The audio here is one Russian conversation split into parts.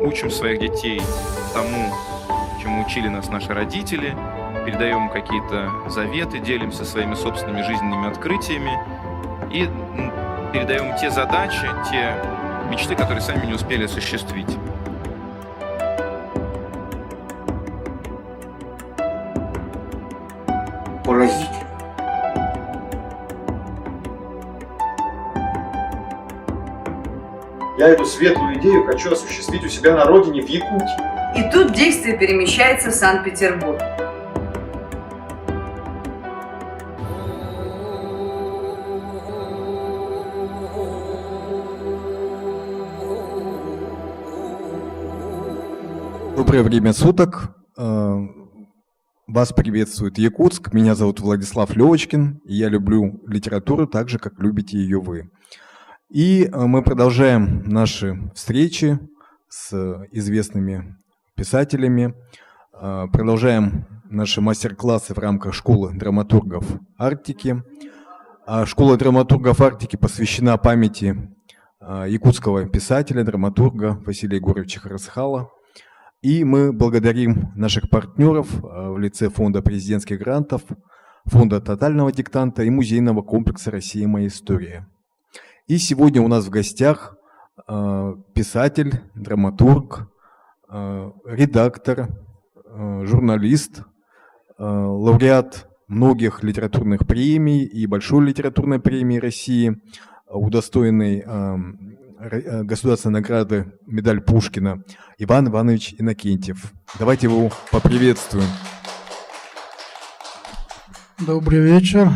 учим своих детей тому, чему учили нас наши родители, передаем какие-то заветы, делимся своими собственными жизненными открытиями и передаем те задачи, те мечты, которые сами не успели осуществить. Поразительно. Я эту светлую идею хочу осуществить у себя на родине, в Якутии. И тут действие перемещается в Санкт-Петербург. Доброе время суток. Вас приветствует Якутск. Меня зовут Владислав Левочкин, и я люблю литературу так же, как любите ее вы. И мы продолжаем наши встречи с известными писателями, продолжаем наши мастер-классы в рамках школы драматургов Арктики. Школа драматургов Арктики посвящена памяти якутского писателя, драматурга Василия Егоровича Харасхала. И мы благодарим наших партнеров в лице Фонда президентских грантов, Фонда тотального диктанта и музейного комплекса «Россия. Моя история». И сегодня у нас в гостях писатель, драматург, редактор, журналист, лауреат многих литературных премий и Большой литературной премии России, удостоенный государственной награды «Медаль Пушкина» Иван Иванович Иннокентьев. Давайте его поприветствуем. Добрый вечер.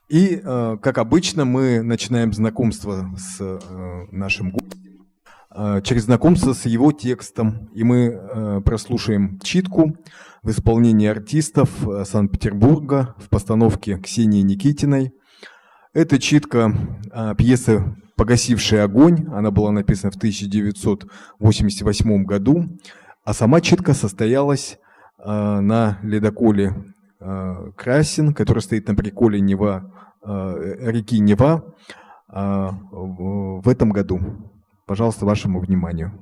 И, как обычно, мы начинаем знакомство с нашим гостем через знакомство с его текстом. И мы прослушаем читку в исполнении артистов Санкт-Петербурга в постановке Ксении Никитиной. Это читка пьесы «Погасивший огонь». Она была написана в 1988 году. А сама читка состоялась на ледоколе «Красин», который стоит на приколе реки Нева в этом году. Пожалуйста, вашему вниманию.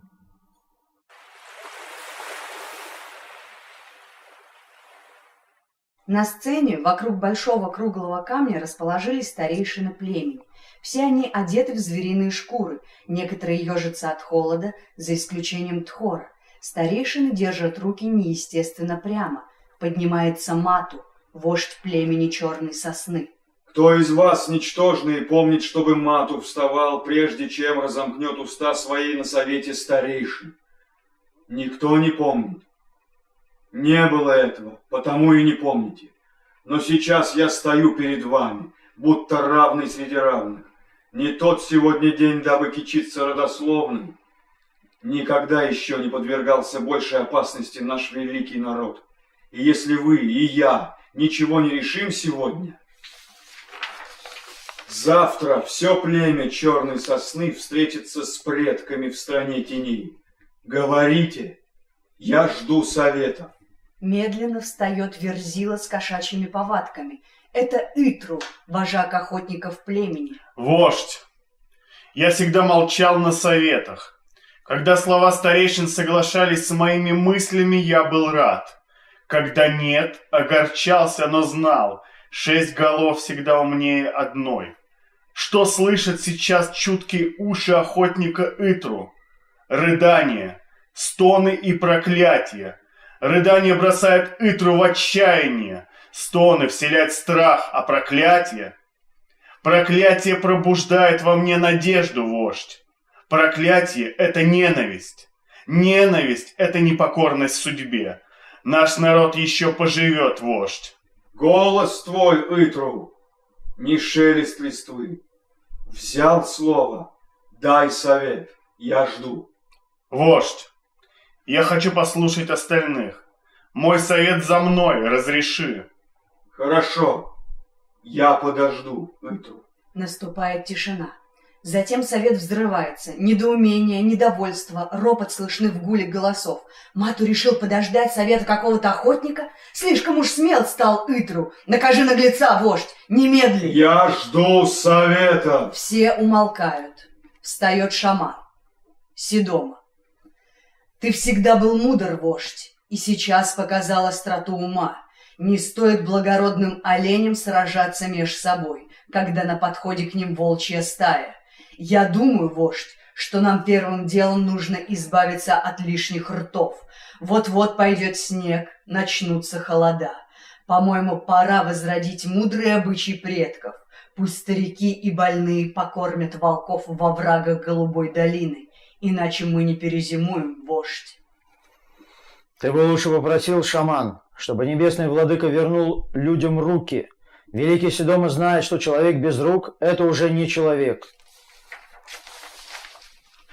На сцене вокруг большого круглого камня расположились старейшины племени. Все они одеты в звериные шкуры, некоторые ежатся от холода, за исключением Тхора. Старейшины держат руки неестественно прямо. Поднимается Мату, вождь племени Черной Сосны. Кто из вас, ничтожные, помнит, чтобы Мату вставал, прежде чем разомкнет уста свои на совете старейшин? Никто не помнит. Не было этого, потому и не помните. Но сейчас я стою перед вами, будто равный среди равных. Не тот сегодня день, дабы кичиться родословным. Никогда еще не подвергался большей опасности наш великий народ. И если вы и я ничего не решим сегодня, завтра все племя Черной Сосны встретится с предками в стране теней. Говорите, я жду совета. Медленно встает Верзила с кошачьими повадками. Это Итру, вожак охотников племени. Вождь, я всегда молчал на советах. Когда слова старейшин соглашались с моими мыслями, я был рад. Когда нет, огорчался, но знал, 6 голов всегда умнее одной. Что слышат сейчас чуткие уши охотника Итру? Рыдания, стоны и проклятия. Рыдания бросают Итру в отчаяние, стоны вселяют страх, а проклятие пробуждает во мне надежду, вождь. Проклятие – это ненависть. Ненависть – это непокорность судьбе. Наш народ еще поживет, вождь. Голос твой, Итру, не шелест листвы. Взял слово, дай совет, я жду. Вождь, я хочу послушать остальных. Мой совет за мной, разреши. Хорошо, я подожду, Итру. Наступает тишина. Затем совет взрывается. Недоумение, недовольство, ропот слышны в гуле голосов. Мату решил подождать совета какого-то охотника? Слишком уж смел стал Итру. Накажи наглеца, вождь, немедли. Я жду совета. Все умолкают. Встает шаман. Седома. Ты всегда был мудр, вождь, и сейчас показал остроту ума. Не стоит благородным оленям сражаться меж собой, когда на подходе к ним волчья стая. Я думаю, вождь, что нам первым делом нужно избавиться от лишних ртов. Вот-вот пойдет снег, начнутся холода. По-моему, пора возродить мудрые обычаи предков. Пусть старики и больные покормят волков во врагах Голубой долины, иначе мы не перезимуем, вождь. Ты бы лучше попросил, шаман, чтобы небесный владыка вернул людям руки. Великий Сидома знает, что человек без рук – это уже не человек.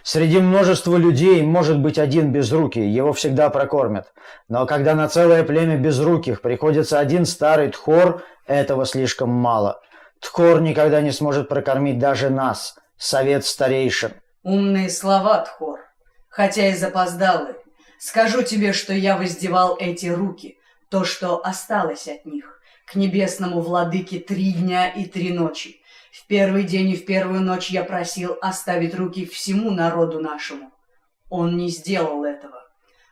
Среди множества людей может быть один безрукий, его всегда прокормят. Но когда на целое племя безруких приходится один старый тхор, этого слишком мало. Тхор никогда не сможет прокормить даже нас, совет старейшин. Умные слова, тхор, хотя и запоздалые. Скажу тебе, что я воздевал эти руки, то, что осталось от них, к небесному владыке 3 дня и 3 ночи. В первый день и в первую ночь я просил оставить руки всему народу нашему. Он не сделал этого.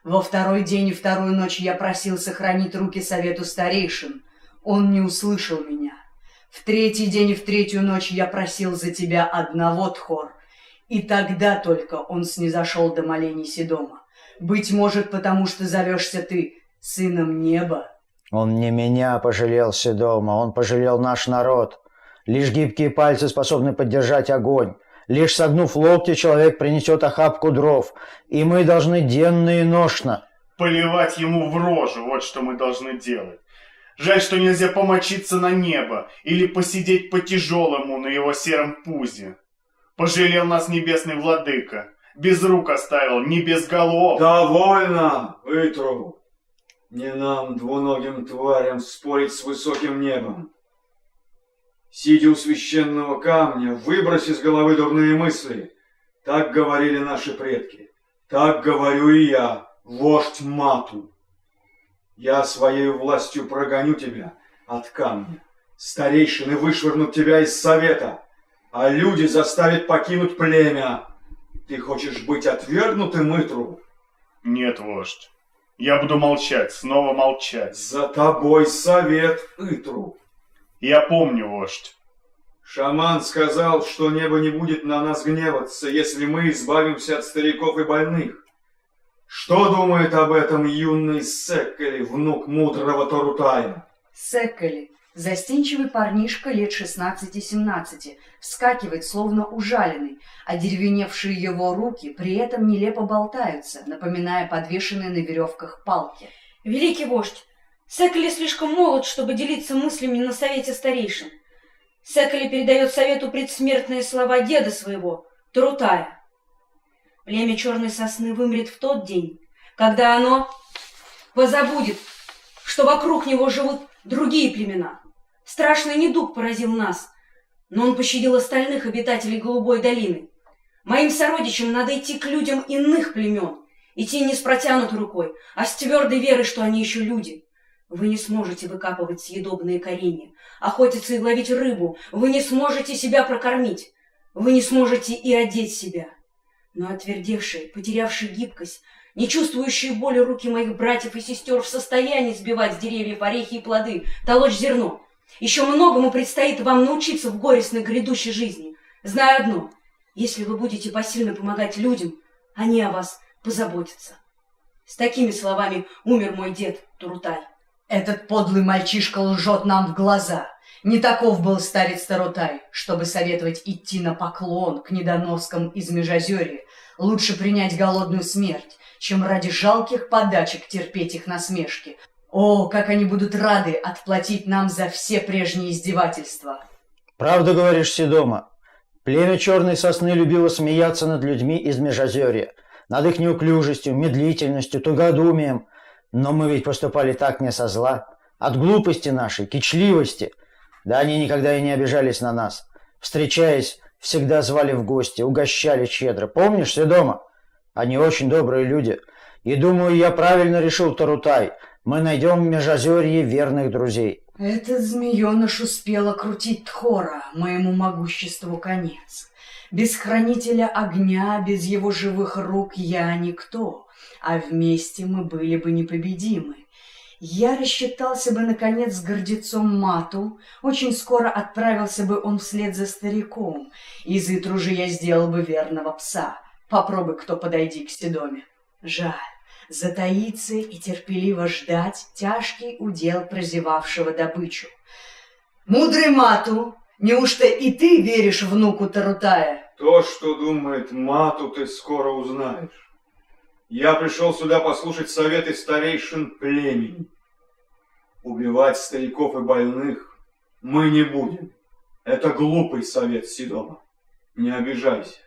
Во второй день и вторую ночь я просил сохранить руки совету старейшин. Он не услышал меня. В третий день и в третью ночь я просил за тебя одного, тхор. И тогда только он снизошел до молений Сидома. Быть может, потому что зовешься ты сыном неба. Он не меня пожалел, Сидома, он пожалел наш народ. Лишь гибкие пальцы способны поддержать огонь. Лишь согнув локти, человек принесет охапку дров. И мы должны денно и ношно Поливать ему в рожу, вот что мы должны делать. Жаль, что нельзя помочиться на небо или посидеть по-тяжелому на его сером пузе. Пожалел нас небесный владыка. Без рук оставил, не без голов. Довольно, Итру. Не нам, двуногим тварям, спорить с высоким небом. Сидя у священного камня, выбрось из головы дурные мысли. Так говорили наши предки. Так говорю и я, вождь Мату. Я своей властью прогоню тебя от камня. Старейшины вышвырнут тебя из совета, а люди заставят покинуть племя. Ты хочешь быть отвергнутым, Итру? Нет, вождь. Я буду молчать, снова молчать. За тобой совет, Итру. Я помню, вождь. Шаман сказал, что небо не будет на нас гневаться, если мы избавимся от стариков и больных. Что думает об этом юный Секкели, внук мудрого Торутая? Секкели, застенчивый парнишка лет 16-17, вскакивает, словно ужаленный, а деревеневшие его руки при этом нелепо болтаются, напоминая подвешенные на веревках палки. Великий вождь, Секкели слишком молод, чтобы делиться мыслями на совете старейшин. Секкели передает совету предсмертные слова деда своего, Торутая. Племя черной сосны вымрет в тот день, когда оно позабудет, что вокруг него живут другие племена. Страшный недуг поразил нас, но он пощадил остальных обитателей Голубой долины. Моим сородичам надо идти к людям иных племен, идти не с протянутой рукой, а с твердой верой, что они еще люди. Вы не сможете выкапывать съедобные коренья, охотиться и ловить рыбу. Вы не сможете себя прокормить. Вы не сможете и одеть себя. Но отвердевшие, потерявшие гибкость, не чувствующие боли руки моих братьев и сестер в состоянии сбивать с деревьев орехи и плоды, толочь зерно. Еще многому предстоит вам научиться в горестной грядущей жизни. Знаю одно. Если вы будете посильно помогать людям, они о вас позаботятся. С такими словами умер мой дед Турутай. Этот подлый мальчишка лжет нам в глаза. Не таков был старец Тарутай, чтобы советовать идти на поклон к недоноскам из Межозерья. Лучше принять голодную смерть, чем ради жалких подачек терпеть их насмешки. О, как они будут рады отплатить нам за все прежние издевательства. Правду говоришь, Сидома. Племя черной сосны любило смеяться над людьми из Межозерья, над их неуклюжестью, медлительностью, тугодумием. Но мы ведь поступали так не со зла, от глупости нашей, кичливости. Да они никогда и не обижались на нас. Встречаясь, всегда звали в гости, угощали щедро. Помнишь, Сидома? Они очень добрые люди. И думаю, я правильно решил, Тарутай. Мы найдем в Межозерье верных друзей. Этот змееныш успел крутить Тхора, моему могуществу конец. Без хранителя огня, без его живых рук я никто. а вместе мы были бы непобедимы. Я рассчитался бы, наконец, с гордецом Мату, очень скоро отправился бы он вслед за стариком. Из Итру же я сделал бы верного пса. Попробуй, кто подойди к Седоме. Жаль, затаиться и терпеливо ждать — тяжкий удел прозевавшего добычу. Мудрый Мату, неужто и ты веришь внуку Тарутая? То, что думает Мату, ты скоро узнаешь. Я пришел сюда послушать советы старейшин племени. Убивать стариков и больных мы не будем. Это глупый совет Седома. Не обижайся.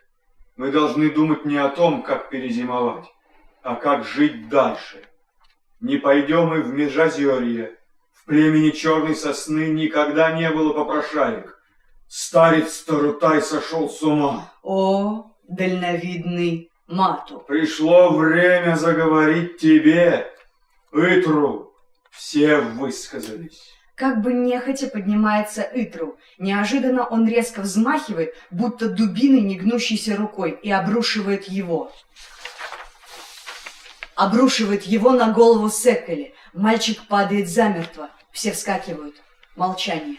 Мы должны думать не о том, как перезимовать, а как жить дальше. Не пойдем и в Межозерье. В племени Черной Сосны никогда не было попрошаек. Старец Тарутай сошел с ума. О, дальновидный Мату! Пришло время заговорить тебе, Итру. Все высказались. Как бы нехотя поднимается Итру. Неожиданно он резко взмахивает, будто дубиной негнущейся рукой, и обрушивает его. Обрушивает его на голову Секели. Мальчик падает замертво. Все вскакивают. Молчание.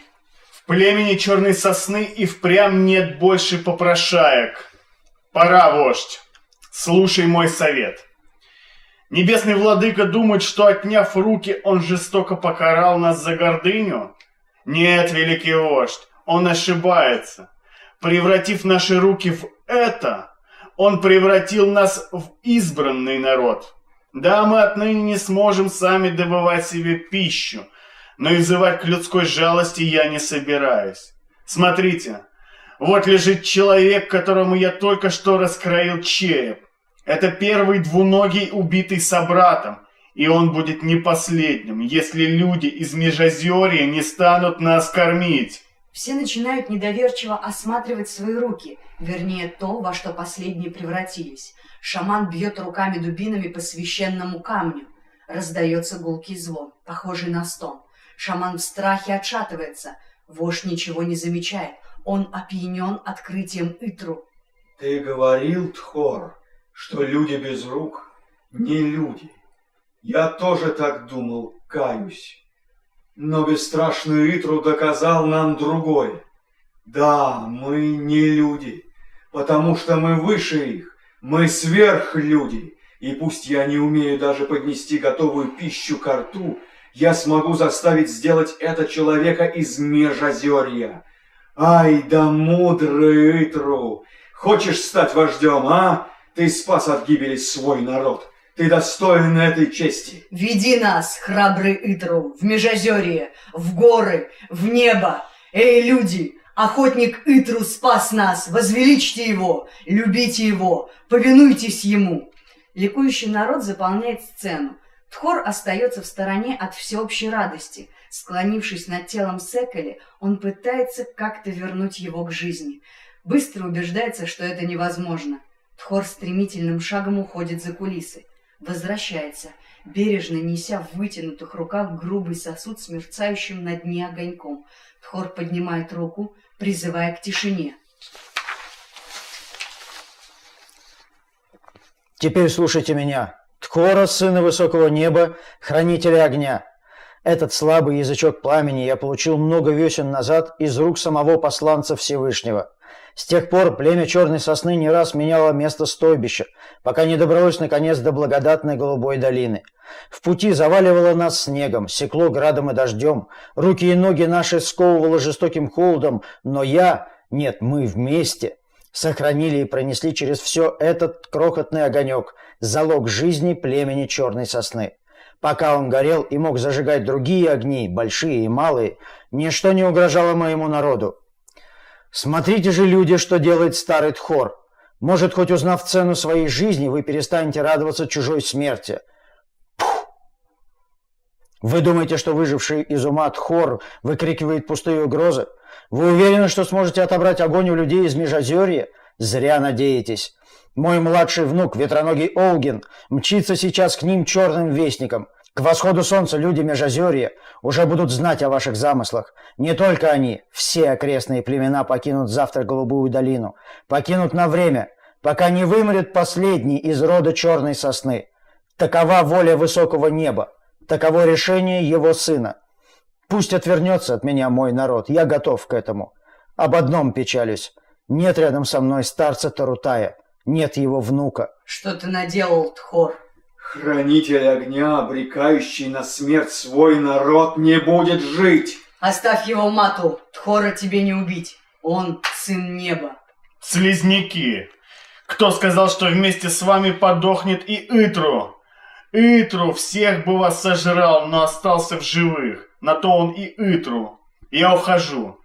В племени Черной Сосны и впрямь нет больше попрошаек. Пора, вождь. Слушай мой совет. Небесный владыка думает, что, отняв руки, он жестоко покарал нас за гордыню? Нет, великий вождь, он ошибается. Превратив наши руки в это, он превратил нас в избранный народ. Да, мы отныне не сможем сами добывать себе пищу, но и взывать к людской жалости я не собираюсь. Смотрите, вот лежит человек, которому я только что раскроил череп. Это первый двуногий, убитый собратом, и он будет не последним, если люди из Межозерья не станут нас кормить. Все начинают недоверчиво осматривать свои руки, вернее то, во что последние превратились. Шаман бьет руками-дубинами по священному камню. Раздается гулкий звон, похожий на стон. Шаман в страхе отшатывается. Вождь ничего не замечает. Он опьянен открытием Итру. Ты говорил, Тхор, что люди без рук не люди. Я тоже так думал, каюсь. Но бесстрашный Итру доказал нам другое. Да, мы не люди, потому что мы выше их, мы сверхлюди. И пусть я не умею даже поднести готовую пищу ко рту, я смогу заставить сделать это человека из Межозерья. Ай да мудрый Итру! Хочешь стать вождем, а? Ты спас от гибели свой народ. Ты достоин этой чести. Веди нас, храбрый Итру, в Межозерье, в горы, в небо. Эй, люди, охотник Итру спас нас, возвеличьте его, любите его, повинуйтесь ему. Ликующий народ заполняет сцену. Тхор остается в стороне от всеобщей радости. Склонившись над телом Секели, он пытается как-то вернуть его к жизни. Быстро убеждается, что это невозможно. Тхор стремительным шагом уходит за кулисы. Возвращается, бережно неся в вытянутых руках грубый сосуд с мерцающим на дне огоньком. Тхор поднимает руку, призывая к тишине. Теперь слушайте меня. Тхора, сына высокого неба, хранителя огня. Этот слабый язычок пламени я получил много весен назад из рук самого посланца Всевышнего. С тех пор племя Черной Сосны не раз меняло место стойбища, пока не добралось наконец до благодатной голубой долины. В пути заваливало нас снегом, секло градом и дождем, руки и ноги наши сковывало жестоким холодом, но мы вместе сохранили и пронесли через все этот крохотный огонек, залог жизни племени Черной Сосны. Пока он горел и мог зажигать другие огни, большие и малые, ничто не угрожало моему народу. Смотрите же, люди, что делает старый Тхор. Может, хоть узнав цену своей жизни, вы перестанете радоваться чужой смерти. Пух! Вы думаете, что выживший из ума Тхор выкрикивает пустые угрозы? Вы уверены, что сможете отобрать огонь у людей из Межозерья? Зря надеетесь. Мой младший внук, ветроногий Олгин, мчится сейчас к ним черным вестником. К восходу солнца люди Межозерья уже будут знать о ваших замыслах. Не только они, все окрестные племена покинут завтра Голубую долину. Покинут на время, пока не вымрет последний из рода Черной Сосны. Такова воля высокого неба, таково решение его сына. Пусть отвернется от меня мой народ, я готов к этому. Об одном печалюсь. Нет рядом со мной старца Тарутая, нет его внука. Что ты наделал, Тхор? Хранитель огня, обрекающий на смерть свой народ, не будет жить. Оставь его, Мату, Тхора тебе не убить. Он сын неба. Слизняки! Кто сказал, что вместе с вами подохнет и Итру? Итру всех бы вас сожрал, но остался в живых. На то он и Итру. Я ухожу.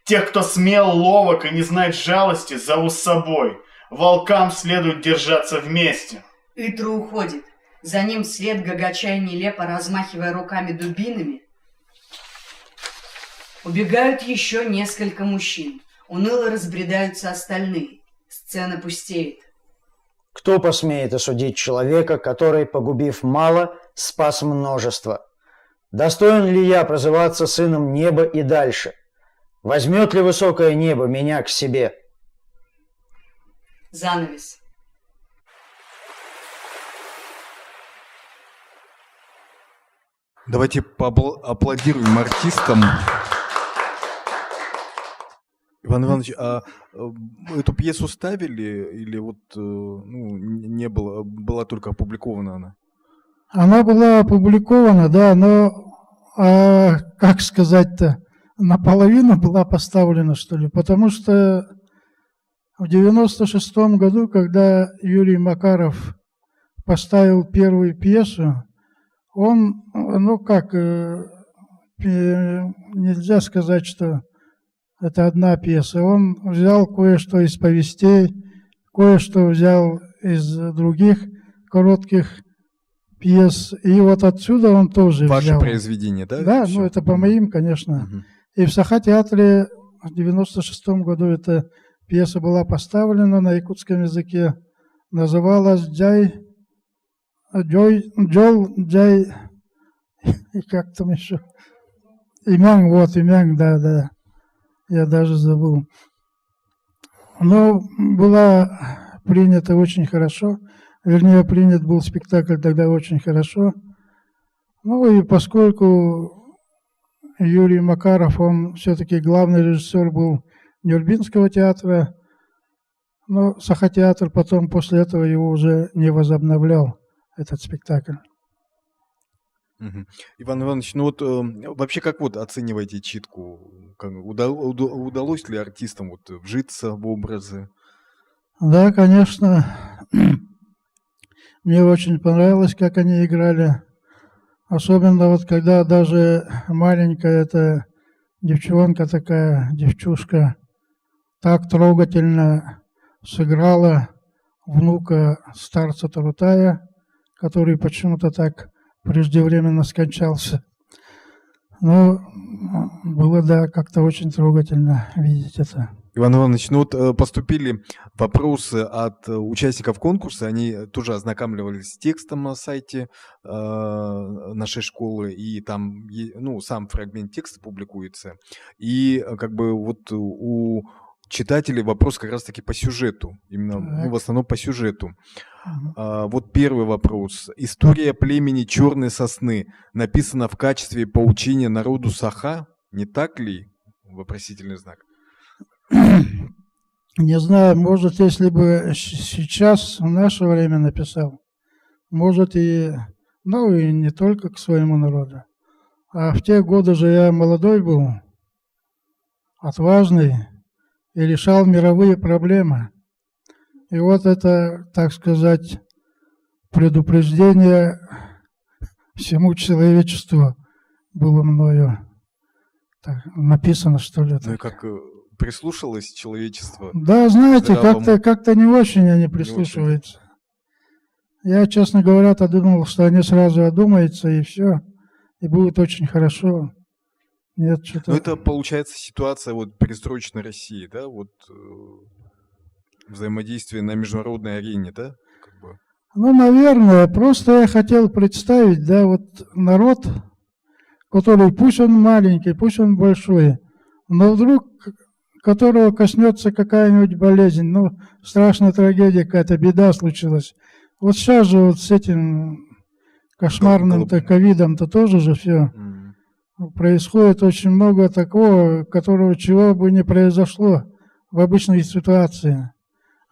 Тех, кто смел, ловок и не знает жалости, зову с собой. Волкам следует держаться вместе. Итру уходит. За ним вслед Гагачай, нелепо размахивая руками дубинами. Убегают еще несколько мужчин. Уныло разбредаются остальные. Сцена пустеет. Кто посмеет осудить человека, который, погубив мало, спас множество? Достоин ли я прозываться сыном неба и дальше? Возьмет ли высокое небо меня к себе? Занавес. Давайте поаплодируем артистам. Иван Иванович, а эту пьесу ставили или вот не было, была только опубликована она? Она была опубликована, да, но, как сказать-то, наполовину была поставлена, что ли, потому что в 96-м году, когда Юрий Макаров поставил первую пьесу, он, нельзя сказать, что это одна пьеса. Он взял кое-что из повестей, кое-что взял из других коротких пьес. И вот отсюда он тоже Ваше взял. произведение, да? Да, Всё? это по моим, конечно. Мгм. И в Саха-театре в 96-м году эта пьеса была поставлена на якутском языке. Называлась Джой, и как там еще? Имянг, да. Я даже забыл. Но была принята очень хорошо. Вернее, принят был спектакль тогда очень хорошо. Ну и поскольку Юрий Макаров, он все-таки главный режиссер был Нюрбинского театра, но Саха-театр потом после этого его уже не возобновлял, этот спектакль. Мгм. Иван Иванович, вообще как вот оцениваете читку? Удалось ли артистам вот вжиться в образы? Да, конечно. Мне очень понравилось, как они играли. Особенно вот когда даже маленькая эта девчонка такая, девчушка, так трогательно сыграла внука старца Тарутая, который почему-то так преждевременно скончался. Но было, да, как-то очень трогательно видеть это. Иван Иванович, поступили вопросы от участников конкурса, они тоже ознакомливались с текстом на сайте нашей школы, и там сам фрагмент текста публикуется. И как бы вот у читателей вопрос как раз-таки по сюжету, именно в основном по сюжету. Вот первый вопрос. История племени Черной Сосны написана в качестве поучения народу Саха, не так ли? Вопросительный знак. Не знаю, может, если бы сейчас, в наше время написал, может и не только к своему народу. А в те годы же я молодой был, отважный и решал мировые проблемы. И вот это, так сказать, предупреждение всему человечеству было мною написано, что ли. Ну и как прислушалось человечество? Да, знаете, как-то не очень они прислушиваются. Я, честно говоря, думал, что они сразу одумаются, и все, и будет очень хорошо. Нет, что-то... Ну, это получается ситуация перестроечной России, да? Взаимодействие на международной арене, да? Наверное, просто я хотел представить, народ, который, пусть он маленький, пусть он большой, но вдруг которого коснется какая-нибудь болезнь, страшная трагедия какая-то, беда случилась. Вот сейчас же с этим кошмарным-то ковидом-то тоже же все происходит очень много такого, которого чего бы не произошло в обычной ситуации.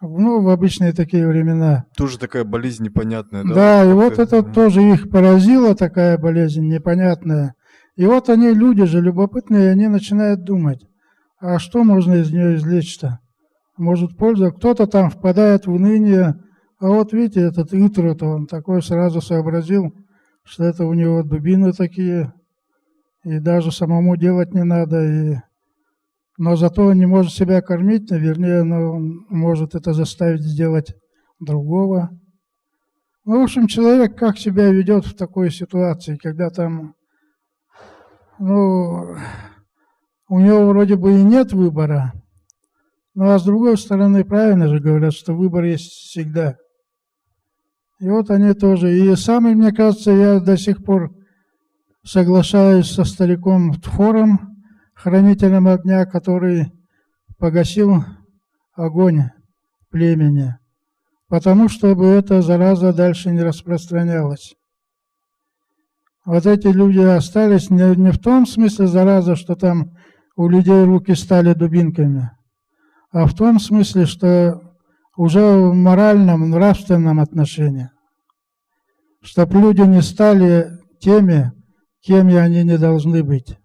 Ну, в обычные такие времена. Тоже такая болезнь непонятная, да? Да, и вот это тоже их поразила, такая болезнь непонятная. И вот они, люди же любопытные, они начинают думать, а что можно из нее извлечь-то? Может, польза? Кто-то там впадает в уныние, а вот видите, этот Итрут, он такой сразу сообразил, что это у него дубины такие, и даже самому делать не надо, но зато он не может себя кормить, вернее, он может это заставить сделать другого. Ну, в общем, человек как себя ведет в такой ситуации, когда там, ну, у него вроде бы и нет выбора, ну, а с другой стороны, правильно же говорят, что выбор есть всегда. И вот они тоже. И самый, мне кажется, я до сих пор соглашаюсь со стариком Тхором, хранителем огня, который погасил огонь племени, потому чтобы эта зараза дальше не распространялась. Вот эти люди остались не в том смысле зараза, что там у людей руки стали дубинками, а в том смысле, что уже в моральном, нравственном отношении, чтобы люди не стали теми, кем они не должны быть.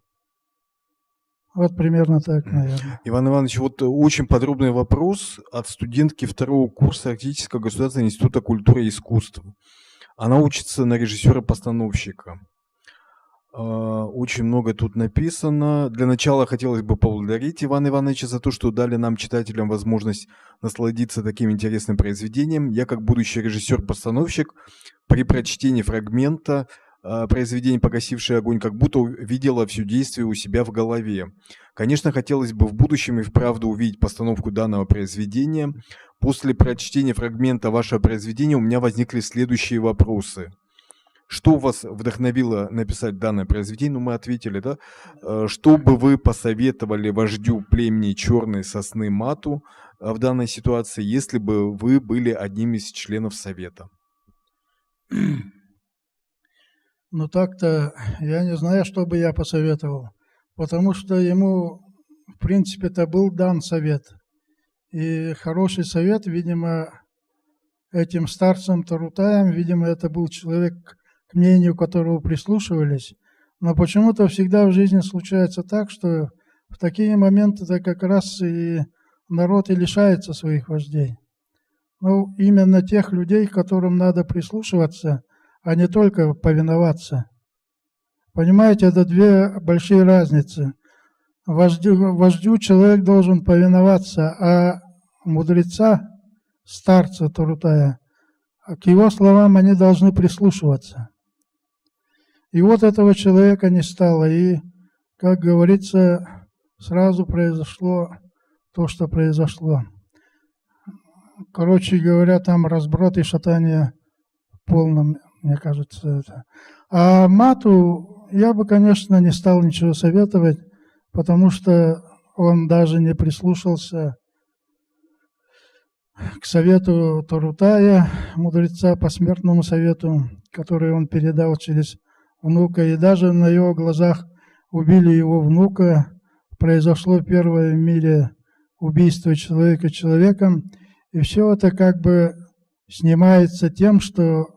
Вот примерно так, наверное. Иван Иванович, вот очень подробный вопрос от студентки второго курса Арктического государственного института культуры и искусства. Она учится на режиссера-постановщика. Очень много тут написано. Для начала хотелось бы поблагодарить Ивана Ивановича за то, что дали нам, читателям, возможность насладиться таким интересным произведением. Я, как будущий режиссер-постановщик, при прочтении фрагмента произведение «Погасивший огонь» как будто видела все действие у себя в голове. Конечно, хотелось бы в будущем и вправду увидеть постановку данного произведения. После прочтения фрагмента вашего произведения у меня возникли следующие вопросы. Что вас вдохновило написать данное произведение? Ну, мы ответили, да? Что бы вы посоветовали вождю племени Черной Сосны Мату в данной ситуации, если бы вы были одним из членов Совета? Ну, так-то я не знаю, что бы я посоветовал, потому что ему, в принципе-то, был дан совет. И хороший совет, видимо, этим старцам Тарутаям, видимо, это был человек, к мнению которого прислушивались. Но почему-то всегда в жизни случается так, что в такие моменты-то как раз и народ и лишается своих вождей. Ну, именно тех людей, к которым надо прислушиваться, а не только повиноваться. Понимаете, это две большие разницы. Вождю человек должен повиноваться, а мудреца, старца Тарутая, к его словам они должны прислушиваться. И вот этого человека не стало, и, как говорится, сразу произошло то, что произошло. Короче говоря, там разброд и шатание в полном, мне кажется, это. А Мату я бы, конечно, не стал ничего советовать, потому что он даже не прислушался к совету Тарутая, мудреца, посмертному совету, который он передал через внука. И даже на его глазах убили его внука. Произошло первое в мире убийство человека человеком. И все это как бы снимается тем, что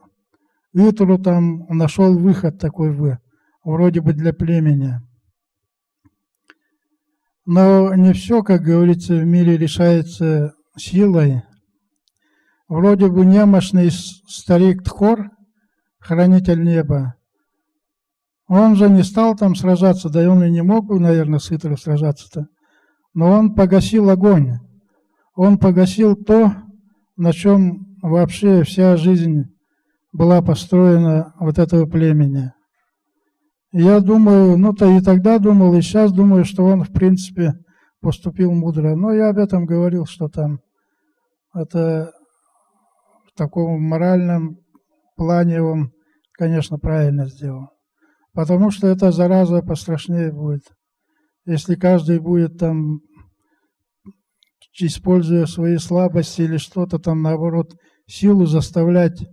Итру там нашел выход такой вроде бы для племени. Но не все, как говорится, в мире решается силой. Вроде бы немощный старик Тхор, хранитель неба, он же не стал там сражаться, да и он и не мог, наверное, с Итру сражаться-то. Но он погасил огонь. Он погасил то, на чем вообще вся жизнь была построена вот этого племени. И я думаю, ну-то и тогда думал, и сейчас думаю, что он, в принципе, поступил мудро. Но я об этом говорил, что там это в таком моральном плане он, конечно, правильно сделал. Потому что эта зараза пострашнее будет. Если каждый будет там, используя свои слабости или что-то там, наоборот, силу заставлять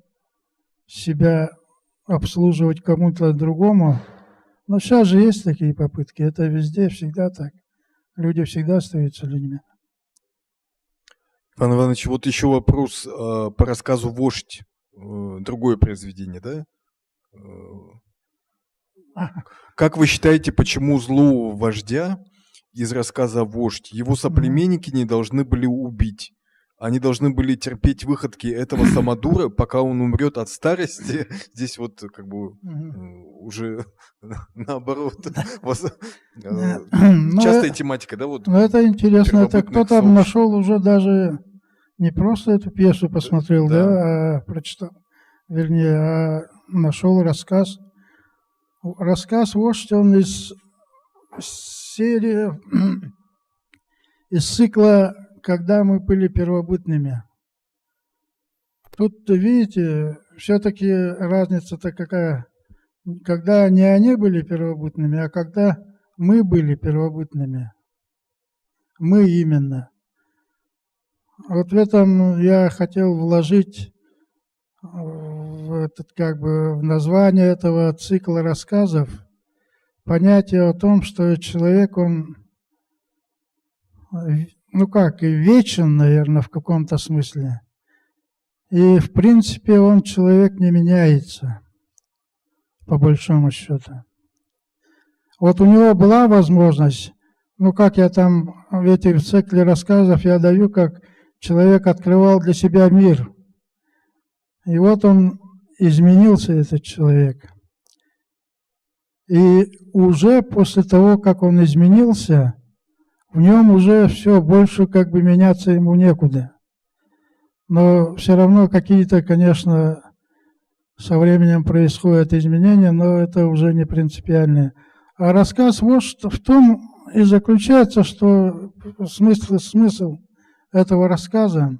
себя обслуживать кому-то другому. Но сейчас же есть такие попытки, это везде, всегда так. Люди всегда остаются людьми. Иван Иванович, вот еще вопрос по рассказу «Вождь». Другое произведение, да? Как вы считаете, почему злого вождя из рассказа «Вождь» его соплеменники не должны были убить? Они должны были терпеть выходки этого самодура, пока он умрет от старости. Здесь вот как бы уже наоборот. Частая тематика, да? Вот. Ну, это интересно. Это первобытных кто-то сообществ. нашел уже даже не просто эту пьесу посмотрел, да, а прочитал, вернее, а нашел рассказ. Рассказ «Вождь», он из серии, из цикла «Когда мы были первобытными». Тут, видите, все-таки разница-то какая. Когда не они были первобытными, а когда мы были первобытными. Мы именно. Вот в этом я хотел вложить в в название этого цикла рассказов понятие о том, что человек, он, вечен, наверное, в каком-то смысле. И, в принципе, он, человек, не меняется, по большому счету. Вот у него была возможность, как я там в этих цикле рассказов я даю, как человек открывал для себя мир. И вот он изменился, этот человек. И уже после того, как он изменился, в нем уже все, больше меняться ему некуда. Но все равно какие-то, конечно, со временем происходят изменения, но это уже не принципиальные. А рассказ «Вождь» в том и заключается, что смысл этого рассказа,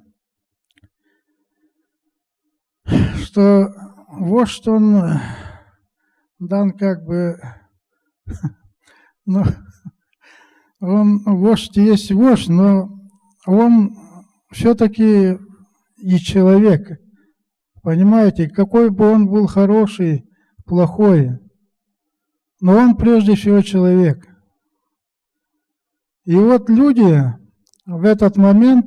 что вождь, он дан вождь есть вождь, но он все-таки и человек. Понимаете, какой бы он был хороший, плохой, но он прежде всего человек. И вот люди в этот момент,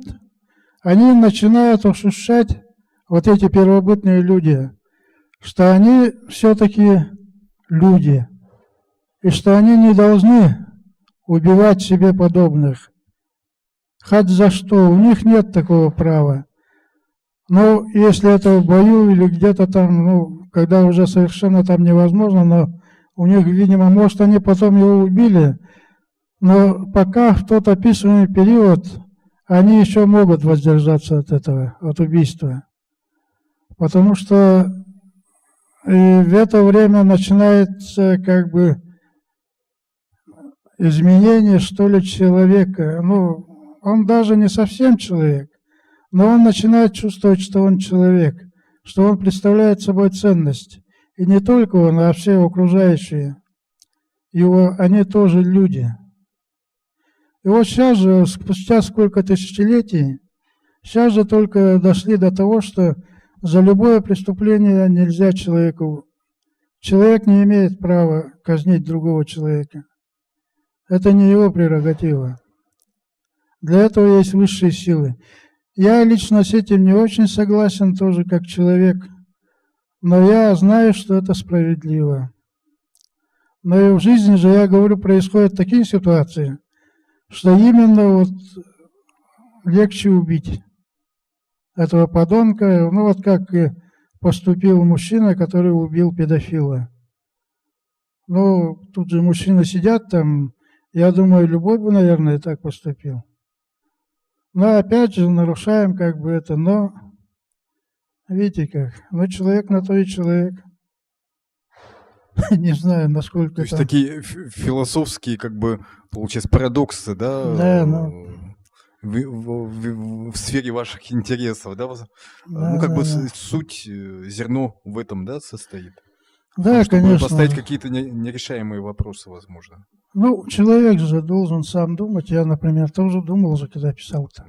они начинают ощущать, вот эти первобытные люди, что они все-таки люди, и что они не должны убивать себе подобных. Хоть за что, у них нет такого права. Но если это в бою или где-то там, когда уже совершенно там невозможно, но у них, видимо, может, они потом его убили, но пока в тот описанный период они еще могут воздержаться от этого, от убийства. Потому что и в это время начинается изменение, что ли, человека. Он даже не совсем человек, но он начинает чувствовать, что он человек, что он представляет собой ценность. И не только он, а все окружающие его, они тоже люди. И вот сейчас же, спустя сколько тысячелетий, сейчас же только дошли до того, что за любое преступление нельзя человеку. Человек не имеет права казнить другого человека. Это не его прерогатива. Для этого есть высшие силы. Я лично с этим не очень согласен тоже как человек, но я знаю, что это справедливо. Но и в жизни же, я говорю, происходят такие ситуации, что именно легче убить этого подонка, как и поступил мужчина, который убил педофила. Тут же мужчины сидят там, я думаю, любой бы, наверное, так поступил. Но опять же нарушаем это, но видите как, человек на то и человек. Не знаю, насколько то есть такие философские, получается, парадоксы, да? Да, в сфере ваших интересов, да? Суть, зерно в этом, да, состоит? Да, чтобы конечно. Поставить какие-то нерешаемые вопросы, возможно. Человек же должен сам думать. Я, например, тоже думал уже, когда писал-то.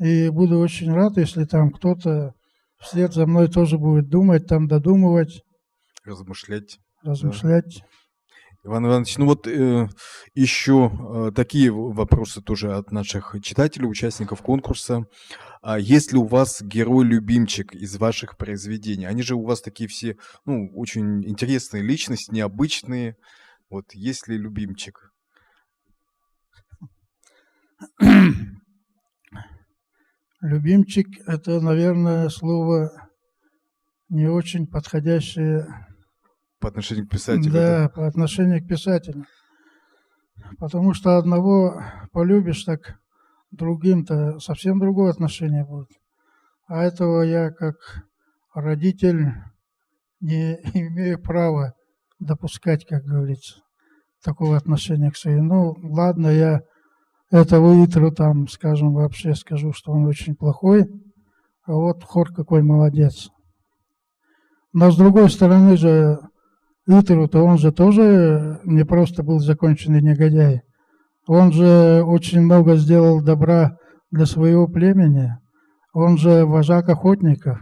И буду очень рад, если там кто-то вслед за мной тоже будет думать, там додумывать. размышлять. размышлять. Иван Иванович, ну вот еще такие вопросы тоже от наших читателей, участников конкурса. Есть ли у вас герой-любимчик из ваших произведений? Они же у вас такие все, ну, очень интересные личности, необычные. Вот есть ли любимчик? Любимчик – это, наверное, слово не очень подходящее. По отношению к писателю? Да, по отношению к писателю. Потому что одного полюбишь, так другим-то совсем другое отношение будет. А этого я, как родитель, не имею права допускать, как говорится, такого отношения к своим. Ну, ладно, я этого Итру там, скажем, вообще скажу, что он очень плохой, а вот Хор какой молодец. Но с другой стороны же, Итру-то он же тоже не просто был законченный негодяй. Он же очень много сделал добра для своего племени. Он же вожак охотников.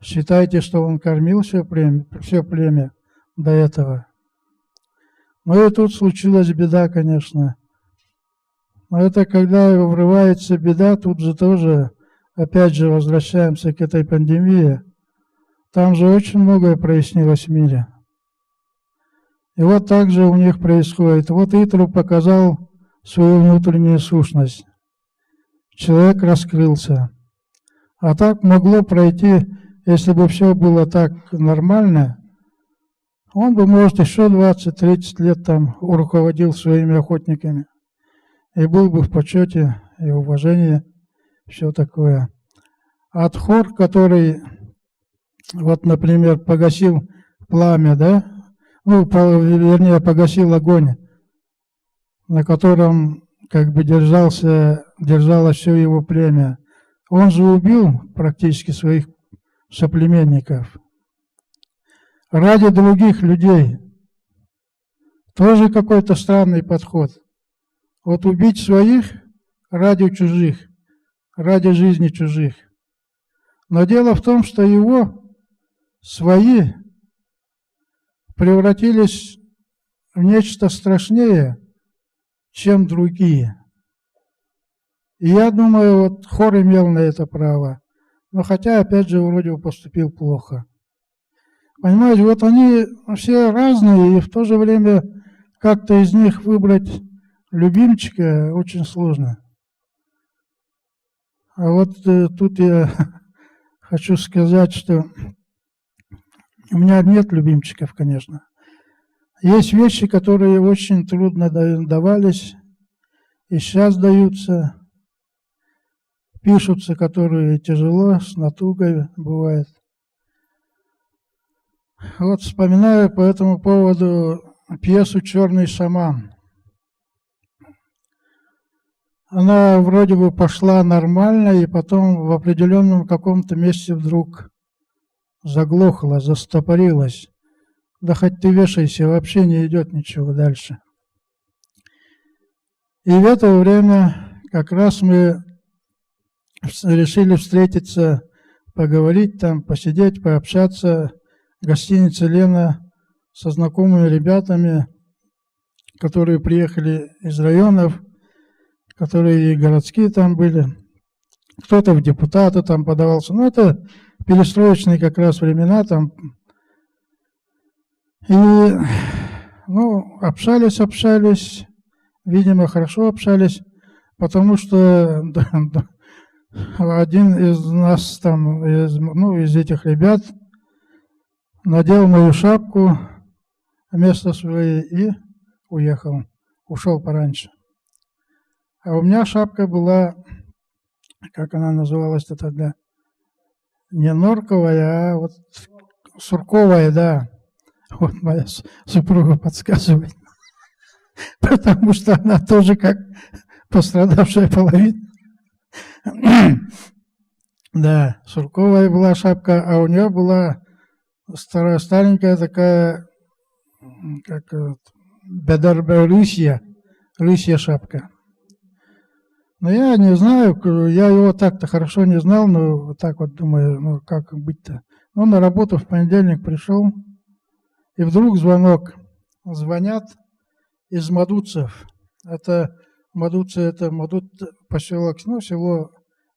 Считайте, что он кормил все племя до этого. Ну и тут случилась беда, конечно. Но это когда врывается беда, тут же тоже, опять же, возвращаемся к этой пандемии. Там же очень многое прояснилось в мире. И вот так же у них происходит. Вот Итру показал свою внутреннюю сущность. Человек раскрылся. А так могло пройти, если бы все было так нормально, он бы, может, еще 20-30 лет там руководил своими охотниками. И был бы в почете и уважении, все такое. А Хор, который, вот, например, погасил пламя, да, ну, вернее, погасил огонь, на котором как бы держалось все его племя. Он же убил практически своих соплеменников ради других людей. Тоже какой-то странный подход. Вот убить своих ради чужих, ради жизни чужих. Но дело в том, что его свои превратились в нечто страшнее, чем другие. И я думаю, вот Хор имел на это право. Но хотя, опять же, вроде бы поступил плохо. Понимаете, вот они все разные, и в то же время как-то из них выбрать любимчика очень сложно. А вот тут я хочу сказать, что у меня нет любимчиков, конечно. Есть вещи, которые очень трудно давались, и сейчас даются. Пишутся, которые тяжело, с натугой бывает. Вот вспоминаю по этому поводу пьесу «Черный шаман». Она вроде бы пошла нормально, и потом в определенном каком-то месте вдруг заглохла, застопорилась. Да хоть ты вешайся, вообще не идет ничего дальше. И в это время как раз мы решили встретиться, поговорить там, посидеть, пообщаться в гостинице «Лена» со знакомыми ребятами, которые приехали из районов, которые и городские там были. Кто-то в депутаты там подавался. Ну, это перестроечные как раз времена там. И, ну, общались, видимо, хорошо общались, потому что один из нас там, из этих ребят, надел мою шапку вместо своей и уехал, ушел пораньше. А у меня шапка была, как она называлась-то тогда, не норковая, а вот сурковая, да. Вот моя супруга подсказывает. Потому что она тоже как пострадавшая половина. Да, сурковая была шапка, а у нее была старенькая такая, как рысья шапка. Но я не знаю, я его так-то хорошо не знал, но вот так вот думаю, ну как быть-то. Ну, на работу в понедельник пришел, И вдруг звонок. Звонят из Мадуцев. Это Мадуцы, это Мадут, поселок, ну, село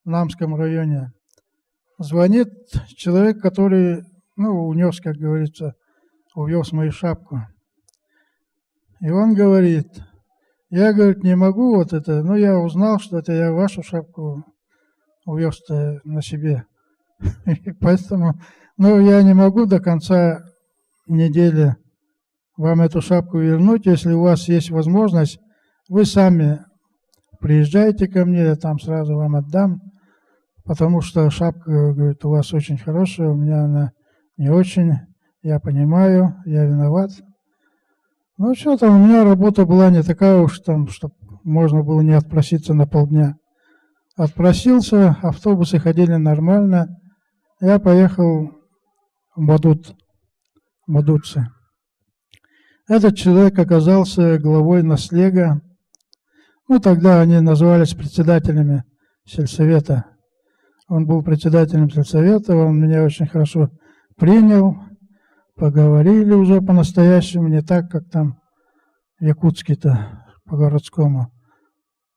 в Намском районе. Звонит человек, который, ну, унес, как говорится, увез мою шапку. И он говорит, я, говорит, не могу вот это, но я узнал, что это я вашу шапку увез-то на себе. Поэтому, ну, я не могу до конца недели вам эту шапку вернуть. Если у вас есть возможность, вы сами приезжайте ко мне, я там сразу вам отдам, потому что шапка, говорит, у вас очень хорошая, у меня она не очень, я понимаю, я виноват. Ну, что там, у меня работа была не такая уж там, чтобы можно было не отпроситься на полдня. Отпросился, автобусы ходили нормально, я поехал в Мадуцы. Этот человек оказался главой Наслега. Ну, тогда они назывались председателями сельсовета. Он был председателем сельсовета, он меня очень хорошо принял. Поговорили уже по-настоящему, не так, как там в Якутске-то, по-городскому.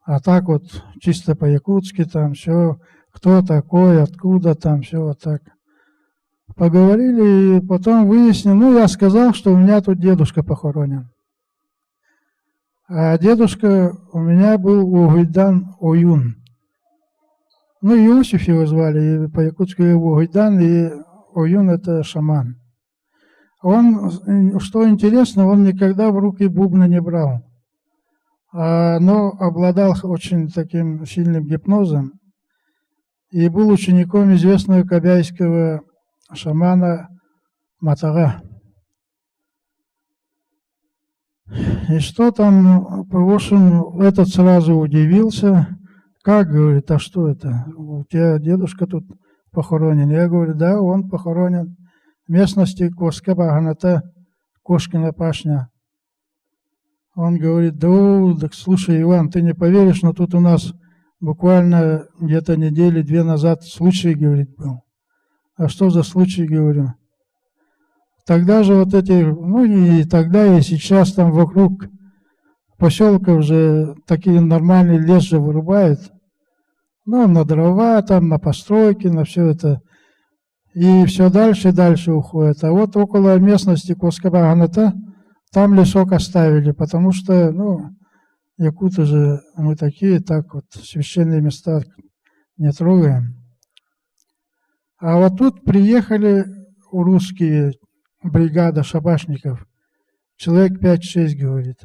А так вот, чисто по-якутски, там все, кто такой, откуда, там все вот так. Поговорили, и потом выяснил, ну, я сказал, что у меня тут дедушка похоронен. А дедушка у меня был Угойдан Оюн. Ну, Иосиф его звали, и по-якутски его Угойдан, и Оюн — это шаман. Он, что интересно, он никогда в руки бубна не брал, но обладал очень таким сильным гипнозом и был учеником известного кабяйского шамана Матага. И что там, в общем, этот сразу удивился. Как, говорит, а что это? У тебя дедушка тут похоронен? Я говорю, да, он похоронен в местности Коска-Баганата, Кошкина пашня. Он говорит, да, так слушай, Иван, ты не поверишь, но тут у нас буквально где-то недели 2 назад случай, говорит, был. А что за случай, говорю? Тогда же вот эти, ну и тогда, и сейчас там вокруг поселков же такие нормальные лес же вырубают. Ну, на дрова, там, на постройки, на все это. И все дальше и дальше уходит. А вот около местности Коска-Баганата там лесок оставили, потому что, ну, якуты же мы такие, так вот, священные места не трогаем. А вот тут приехали русские, бригада шабашников, человек 5-6, говорит.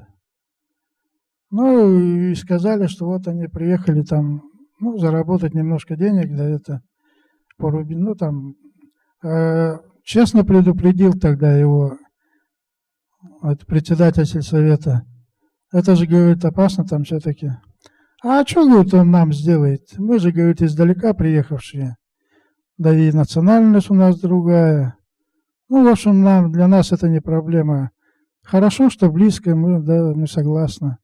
Ну, и сказали, что вот они приехали там, ну, заработать немножко денег, да это, порубить, ну, там, честно предупредил тогда его, это председатель сельсовета. Это же, говорит, опасно там все-таки. А что, говорит, он нам сделает? Мы же, говорит, издалека приехавшие. Да и национальность у нас другая. Ну, в общем, для нас это не проблема. Хорошо, что близко, мы согласны.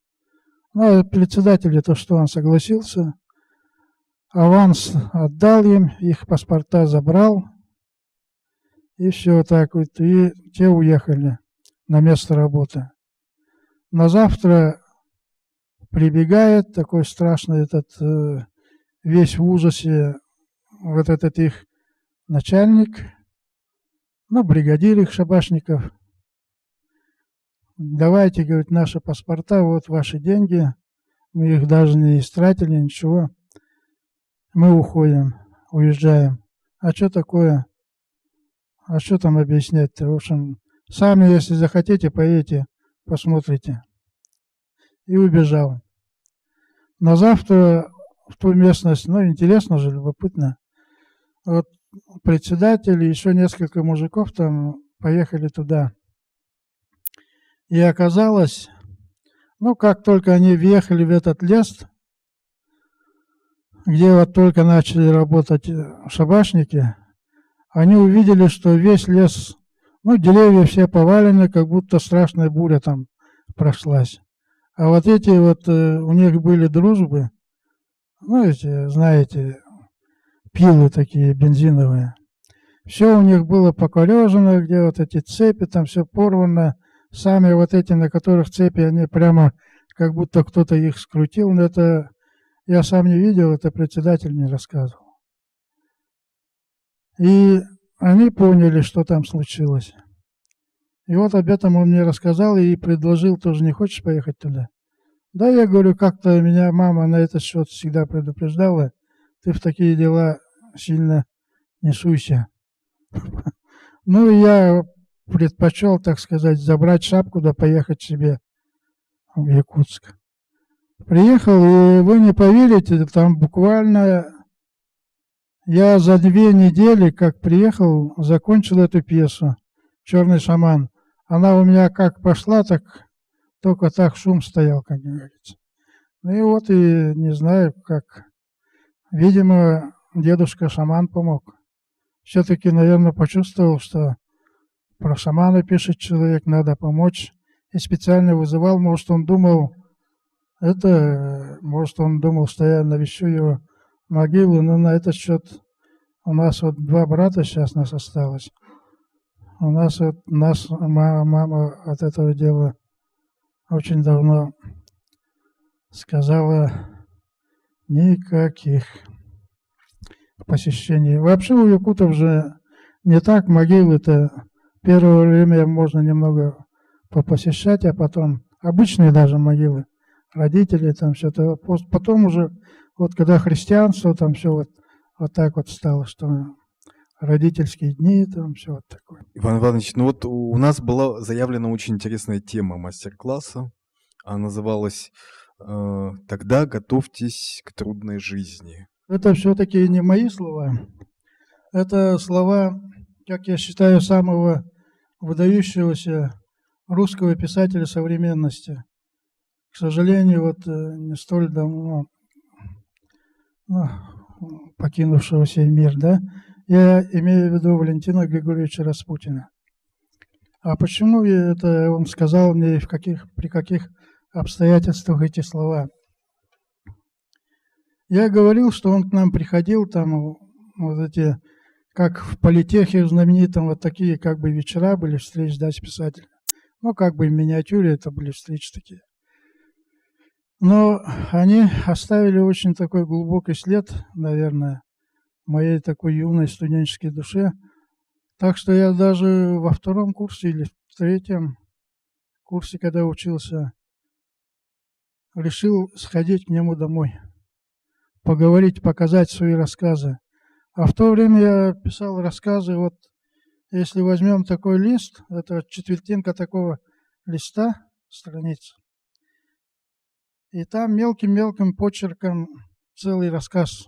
Ну, а председатель-то что, он согласился. Аванс отдал им, их паспорта забрал. И все так вот. И те уехали на место работы. На завтра прибегает такой страшный этот, весь в ужасе, вот этот их начальник, ну, бригадир их шабашников. Давайте, говорит, наши паспорта, вот ваши деньги, мы их даже не истратили, ничего. Мы уходим, уезжаем. А что такое? А что там объяснять-то? В общем, сами, если захотите, поедете, посмотрите. И убежал. На завтра в ту местность, ну, интересно же, любопытно. Вот председатель и еще несколько мужиков там поехали туда. И оказалось, ну, как только они въехали в этот лес, где вот только начали работать шабашники, они увидели, что весь лес, ну, деревья все повалены, как будто страшная буря там прошлась. А вот эти вот, у них были дружбы, ну, эти, знаете, пилы такие бензиновые. Все у них было покорежено, где вот эти цепи, там все порвано. Сами вот эти, на которых цепи, они прямо как будто кто-то их скрутил. Но это я сам не видел, это председатель мне рассказывал. И они поняли, что там случилось. И вот об этом он мне рассказал и предложил, тоже не хочешь поехать туда? Да, я говорю, как-то меня мама на этот счет всегда предупреждала, ты в такие дела сильно не суйся. Ну, и я предпочел, так сказать, забрать шапку да поехать себе в Якутск. Приехал, и вы не поверите, там буквально я за 2 недели, как приехал, закончил эту пьесу «Черный шаман». Она у меня как пошла, так только так шум стоял, как говорится. Ну и вот, и не знаю, как. Видимо, дедушка-шаман помог. Все-таки, наверное, почувствовал, что про шамана пишет человек, надо помочь. И специально вызывал, может, он думал, что я навещу его могилу, но на этот счет у нас вот 2 брата сейчас нас осталось. У нас вот мама от этого дела очень давно сказала никаких посещений. Вообще у якутов же не так, могилы-то первое время можно немного попосещать, а потом обычные даже могилы, родители там все это. Потом уже, вот когда христианство, там все вот так вот стало, что родительские дни, там все вот такое. Иван Иванович, ну вот у нас была заявлена очень интересная тема мастер-класса. Она называлась «Тогда готовьтесь к трудной жизни». Это все-таки не мои слова. Это слова, как я считаю, самого выдающегося русского писателя современности. К сожалению, вот не столь давно покинувшего сей мир, да? Я имею в виду Валентина Григорьевича Распутина. А почему это он сказал мне, и при каких обстоятельствах эти слова? Я говорил, что он к нам приходил, там вот эти, как в политехе знаменитом, вот такие как бы вечера были встреч, да, с писателем. Ну, как бы в миниатюре это были встречи такие. Но они оставили очень такой глубокий след, наверное, в моей такой юной студенческой душе. Так что я даже во 2 курсе или в 3 курсе, когда учился, решил сходить к нему домой, поговорить, показать свои рассказы. А в то время я писал рассказы, вот если возьмем такой лист, это четвертинка такого листа, страниц, и там мелким-мелким почерком целый рассказ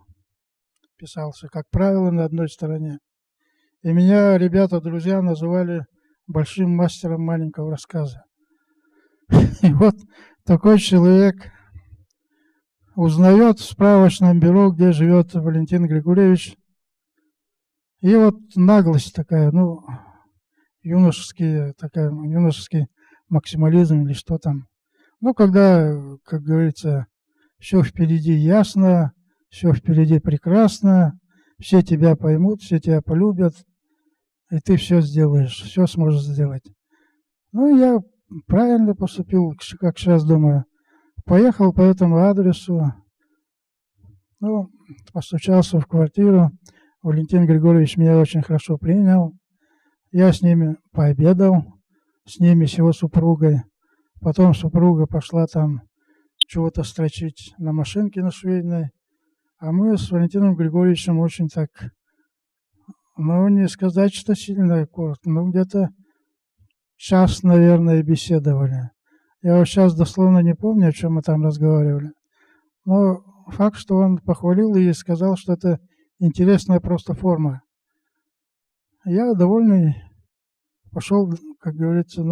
писался, как правило, на одной стороне. И меня ребята-друзья называли большим мастером маленького рассказа. И вот такой человек узнает в справочном бюро, где живет Валентин Григорьевич. И вот наглость такая, юношеский максимализм или что там. Ну, когда, как говорится, все впереди ясно, все впереди прекрасно, все тебя поймут, все тебя полюбят, и ты все сделаешь, все сможешь сделать. Ну, я правильно поступил, как сейчас думаю. Поехал по этому адресу, постучался в квартиру. Валентин Григорьевич меня очень хорошо принял. Я с ними пообедал, с ними, с его супругой. Потом супруга пошла там чего-то строчить на машинке на швейной. А мы с Валентином Григорьевичем очень так, не сказать, что сильно коротко, где-то час, наверное, беседовали. Я вот сейчас дословно не помню, о чем мы там разговаривали. Но факт, что он похвалил и сказал, что это интересная просто форма. Я довольный пошел, как говорится,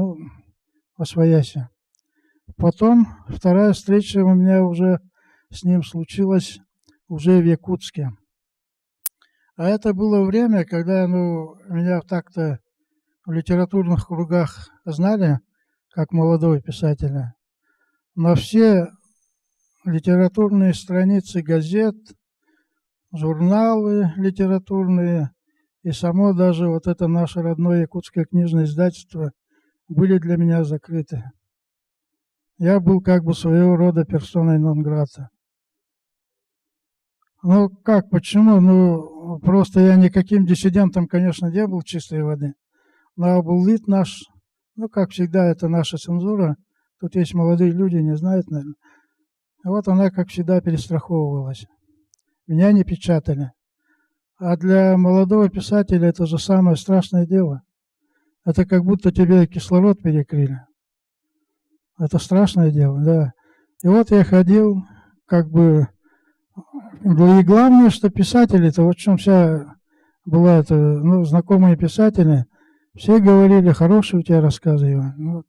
восвояси. Потом 2 встреча у меня уже с ним случилась уже в Якутске. А это было время, когда меня так-то в литературных кругах знали, как молодого писателя. Но все литературные страницы газет, журналы литературные И само даже вот это наше родное якутское книжное издательство были для меня закрыты. Я был как бы своего рода персоной нон-грата. Ну как, почему? Ну просто я никаким диссидентом, конечно, не был чистой воды. Но Абуллит наш, ну как всегда, это наша цензура. Тут есть молодые люди, не знают, наверное. Вот она, как всегда, перестраховывалась. Меня не печатали. А для молодого писателя это же самое страшное дело. Это как будто тебе кислород перекрыли. Это страшное дело, да. И вот я ходил, как бы... И главное, что писатели-то, вот в чем вся была это, ну, знакомые писатели, все говорили, хорошие у тебя рассказы, Иван. Ну,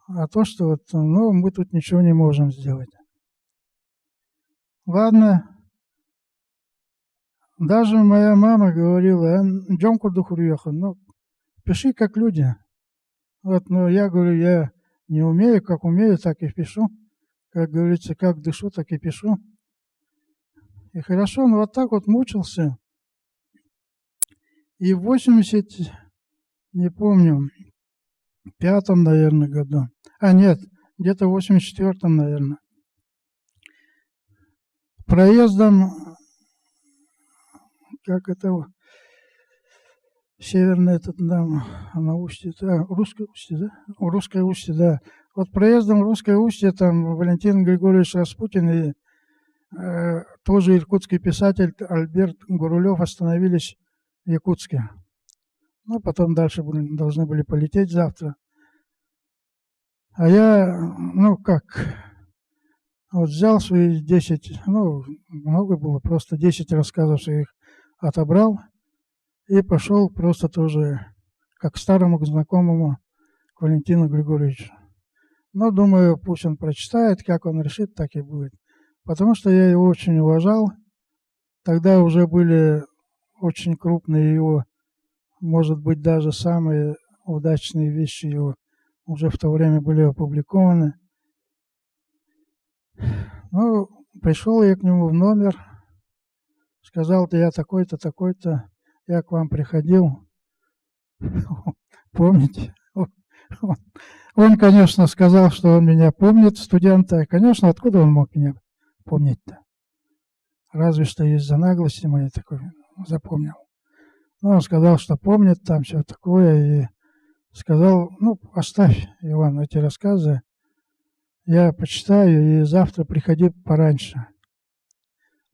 а то, что вот, ну, мы тут ничего не можем сделать. Ладно. Даже моя мама говорила, Джонку Духурьеха, ну, пиши как люди. Вот, но я говорю, я не умею, как умею, так и пишу. Как говорится, как дышу, так и пишу. И хорошо, но вот так вот мучился. И в 80, не помню, 5-м, наверное, году. А нет, где-то в 84-м, наверное. Проездом, как это, северное, это, да, на устье, да, русское устье, да? Русское устье, да. Вот проездом в русское устье там Валентин Григорьевич Распутин и тоже иркутский писатель Альберт Гурулев остановились в Якутске. Ну, потом дальше должны были полететь завтра. А я, ну как, вот взял свои 10, ну, много было, просто 10 рассказов своих отобрал и пошел просто тоже, как к старому знакомому, к Валентину Григорьевичу. Но думаю, пусть он прочитает, как он решит, так и будет. Потому что я его очень уважал. Тогда уже были очень крупные его, может быть, даже самые удачные вещи его уже в то время были опубликованы. Ну, пришел я к нему в номер, сказал, я такой-то, такой-то, я к вам приходил. Помните? Он, конечно, сказал, что он меня помнит, студента. Конечно, откуда он мог меня помнить-то? Разве что из-за наглости моей такой запомнил. Но он сказал, что помнит там все такое, и сказал, ну, оставь, Иван, эти рассказы, я почитаю, и завтра приходи пораньше.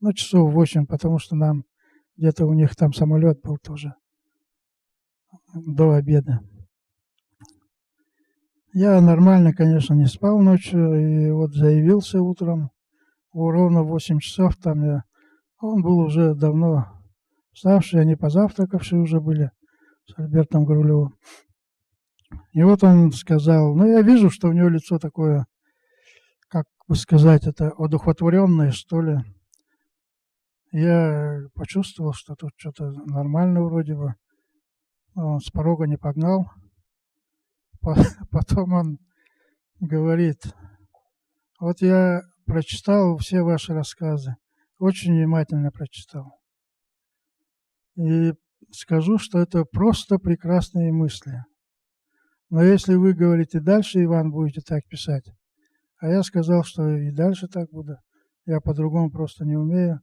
Ну, часов 8, потому что нам где-то у них там самолет был тоже до обеда. Я нормально, конечно, не спал ночью, и вот заявился утром, ровно в 8 часов, там я, он был уже давно вставший, они позавтракавшие уже были с Альбертом Гурулевым. И вот он сказал, ну, я вижу, что у него лицо такое, как бы сказать, это одухотворенное, что ли. Я почувствовал, что тут что-то нормально вроде бы. Он с порога не погнал. Потом он говорит, вот я прочитал все ваши рассказы, очень внимательно прочитал. И скажу, что это просто прекрасные мысли. Но если вы говорите дальше, Иван, будете так писать, а я сказал, что и дальше так буду, я по-другому просто не умею.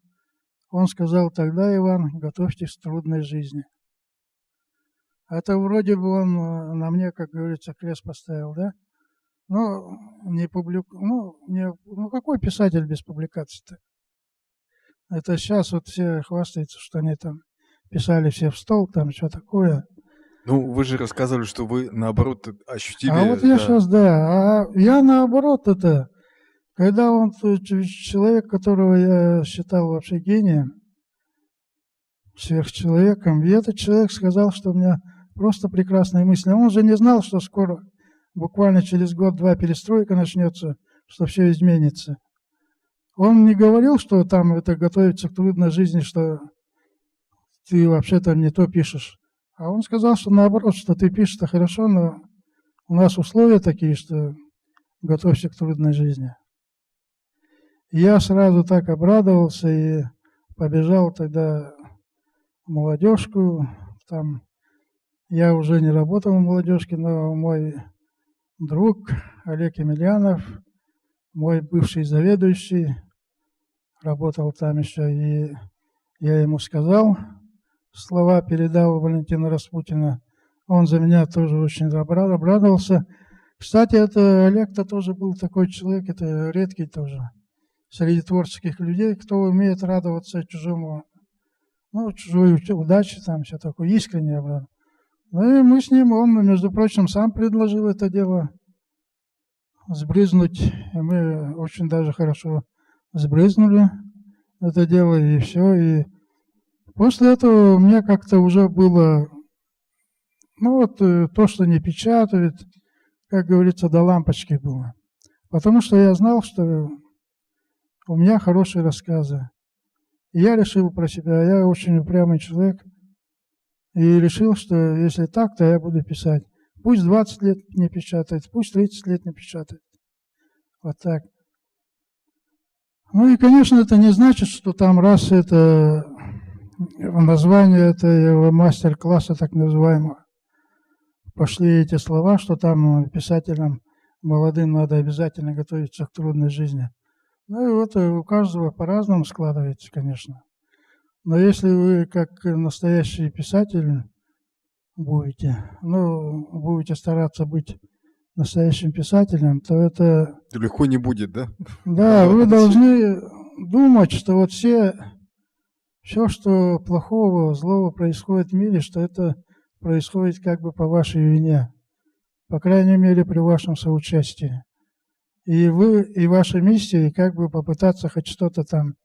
Он сказал, тогда, Иван, готовьтесь к трудной жизни. Это вроде бы он на мне, как говорится, крест поставил, да? Ну, не ну какой писатель без публикаций-то? Это сейчас вот все хвастаются, что они там писали все в стол, там что такое. Ну, вы же рассказывали, что вы, наоборот, ощутили... А вот я сейчас, да, а я наоборот это, когда он, человек, которого я считал вообще гением, сверхчеловеком, и этот человек сказал, что у меня просто прекрасные мысли. Он же не знал, что скоро, буквально через год-два перестройка начнется, что все изменится. Он не говорил, что там это готовится к трудной жизни, что ты вообще-то не то пишешь. А он сказал, что наоборот, что ты пишешь-то хорошо, но у нас условия такие, что готовься к трудной жизни. И я сразу так обрадовался и побежал тогда молодежку. Там я уже не работал в молодежке, но мой друг Олег Емельянов, мой бывший заведующий, работал там еще, и я ему сказал, слова передал Валентина Распутина. Он за меня тоже очень обрадовался. Кстати, это Олег-то тоже был такой человек, это редкий тоже среди творческих людей, кто умеет радоваться чужому, ну, чужой удаче, там все такое, искренне обрадовался. Ну и мы с ним, он, между прочим, сам предложил это дело сбрызнуть, и мы очень даже хорошо сбрызнули это дело, и все. И после этого мне как-то уже было, ну вот то, что не печатают, как говорится, до лампочки было. Потому что я знал, что у меня хорошие рассказы. И я решил про себя, я очень упрямый человек, и решил, что если так, то я буду писать. Пусть 20 лет не печатает, пусть 30 лет не печатает. Вот так. Ну и, конечно, это не значит, что там раз это название этого мастер-класса так называемого, пошли эти слова, что там писателям молодым надо обязательно готовиться к трудной жизни. Ну и вот у каждого по-разному складывается, конечно. Но если вы как настоящий писатель будете стараться быть настоящим писателем, то это... Легко не будет, да? Да, вы должны думать, что вот все, что плохого, злого происходит в мире, что это происходит как бы по вашей вине, по крайней мере, при вашем соучастии. И вы, и ваша миссия, как бы попытаться хоть что-то там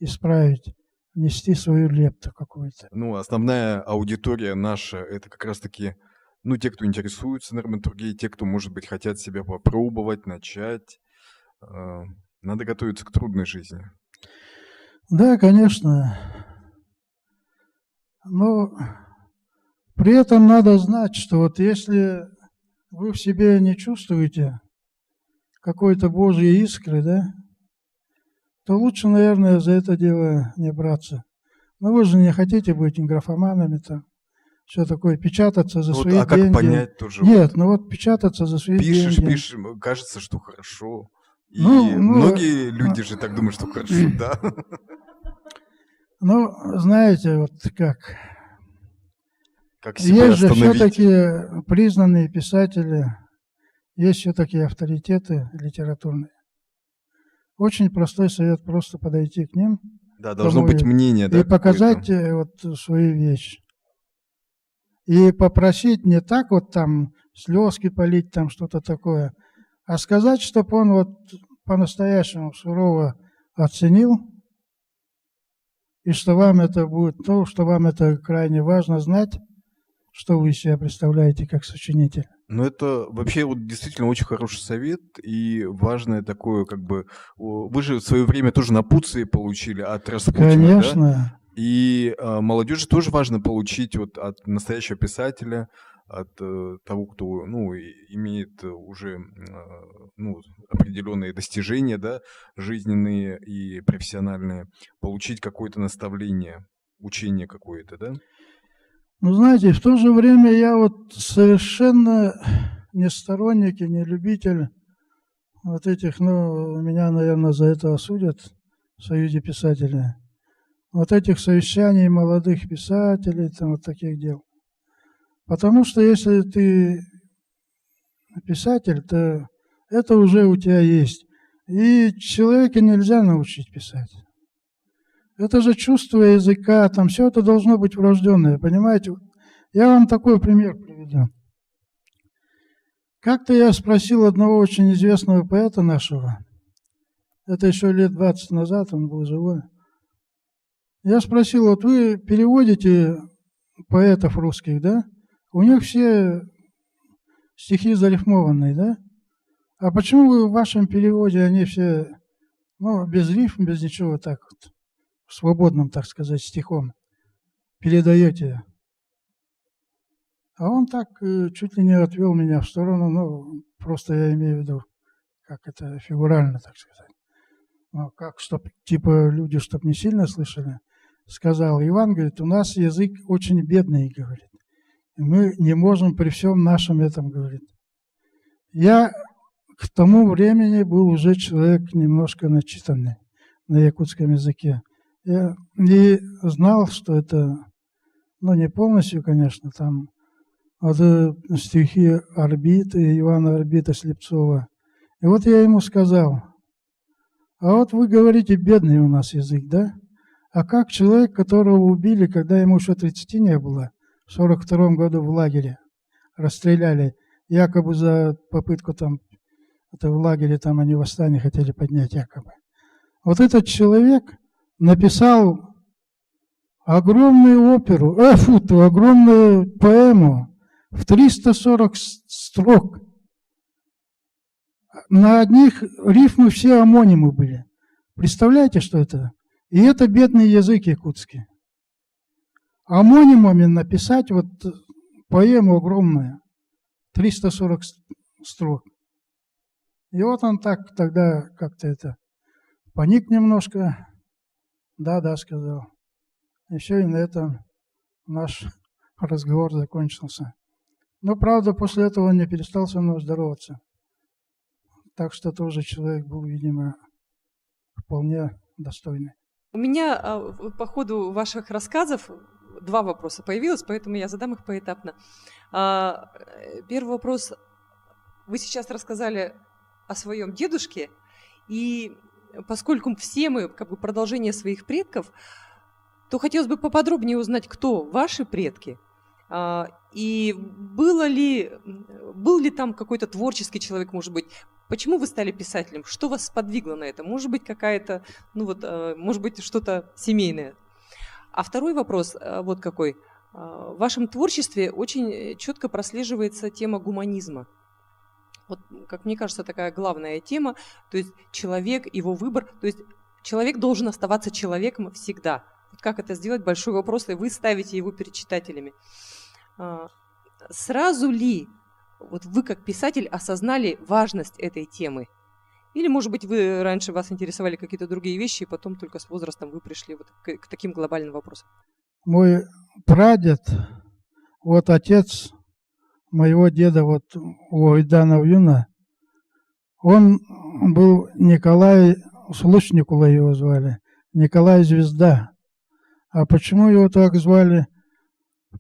исправить, внести свою лепту какую-то. Ну, основная аудитория наша, это как раз-таки, ну, те, кто интересуется драматургией, те, кто, может быть, хотят себя попробовать, начать. Надо готовиться к трудной жизни. Да, конечно. Но при этом надо знать, что вот если вы в себе не чувствуете какой-то Божьей искры, да, то лучше, наверное, за это дело не браться. Но вы же не хотите быть графоманами там, все такое, печататься за свои деньги. А как понять тоже? Нет, ну вот печататься за свои деньги. Пишешь, кажется, что хорошо. И многие люди же так думают, что хорошо, да. Ну, знаете, вот как себя есть же остановить? все-таки признанные писатели, есть все-таки авторитеты литературные. Очень простой совет, просто подойти к ним. Да, должно быть мнение, да, и показать вот свою вещь. И попросить не так вот там слезки полить, там что-то такое, а сказать, чтобы он вот по-настоящему сурово оценил, и что вам это будет, то, что вам это крайне важно знать, что вы из себя представляете как сочинитель. Ну, это вообще вот действительно очень хороший совет и важное такое, как бы, вы же в свое время тоже напутствие получили от Распутина, конечно. Да? И молодежи тоже важно получить вот от настоящего писателя, от того, кто, ну, имеет уже, ну, определенные достижения, да, жизненные и профессиональные, получить какое-то наставление, учение какое-то, да? Ну, знаете, в то же время я вот совершенно не сторонник и не любитель вот этих, ну, меня, наверное, за это осудят в Союзе писателей, вот этих совещаний молодых писателей, там вот таких дел. Потому что если ты писатель, то это уже у тебя есть. И человека нельзя научить писать. Это же чувство языка, там все это должно быть врожденное, понимаете? Я вам такой пример приведу. Как-то я спросил одного очень известного поэта нашего, это еще лет 20 назад, он был живой. Я спросил, вот вы переводите поэтов русских, да? У них все стихи зарифмованные, да? А почему вы в вашем переводе, они все, ну, без рифм, без ничего, так вот, свободным, так сказать, стихом передаете? А он так чуть ли не отвел меня в сторону, ну, просто я имею в виду, как это фигурально, так сказать. Ну, как, чтоб, типа, люди, чтоб не сильно слышали, сказал: Иван, говорит, у нас язык очень бедный, говорит. И мы не можем при всем нашем этом, говорит. Я к тому времени был уже человек немножко начитанный на якутском языке. Я не знал, что это, ну, не полностью, конечно, там вот стихи Орбиты, Ивана Орбита Слепцова. И вот я ему сказал: а вот вы говорите, бедный у нас язык, да? А как человек, которого убили, когда ему еще 30 не было, в 42 году в лагере, расстреляли, якобы за попытку там, это в лагере там они восстание хотели поднять якобы. Вот этот человек написал огромную оперу, огромную поэму в 340 строк. На одних рифмы все амонимы были. Представляете, что это? И это бедный язык якутский. Амонимами написать вот поэму огромную, 340 строк. И вот он так тогда как-то это паник немножко. Да, сказал. И все, и на этом наш разговор закончился. Но, правда, после этого он не перестал со мной здороваться. Так что тоже человек был, видимо, вполне достойный. У меня по ходу ваших рассказов 2 вопроса появилось, поэтому я задам их поэтапно. Первый вопрос. Вы сейчас рассказали о своем дедушке, и поскольку все мы как бы продолжение своих предков, то хотелось бы поподробнее узнать, кто ваши предки, и был ли там какой-то творческий человек, может быть. Почему вы стали писателем? Что вас сподвигло на это? Может быть, какая-то, может быть, что-то семейное. А второй вопрос вот какой. В вашем творчестве очень четко прослеживается тема гуманизма. Вот, как мне кажется, такая главная тема. То есть человек, его выбор. То есть человек должен оставаться человеком всегда. Вот как это сделать? Большой вопрос, и вы ставите его перед читателями. Сразу ли вот вы, как писатель, осознали важность этой темы? Или, может быть, вы раньше вас интересовали какие-то другие вещи, и потом только с возрастом вы пришли вот к таким глобальным вопросам? Мой прадед, вот отец моего деда, вот Ойдана Юна, он был Николай, Случникула его звали, Николай Звезда. А почему его так звали?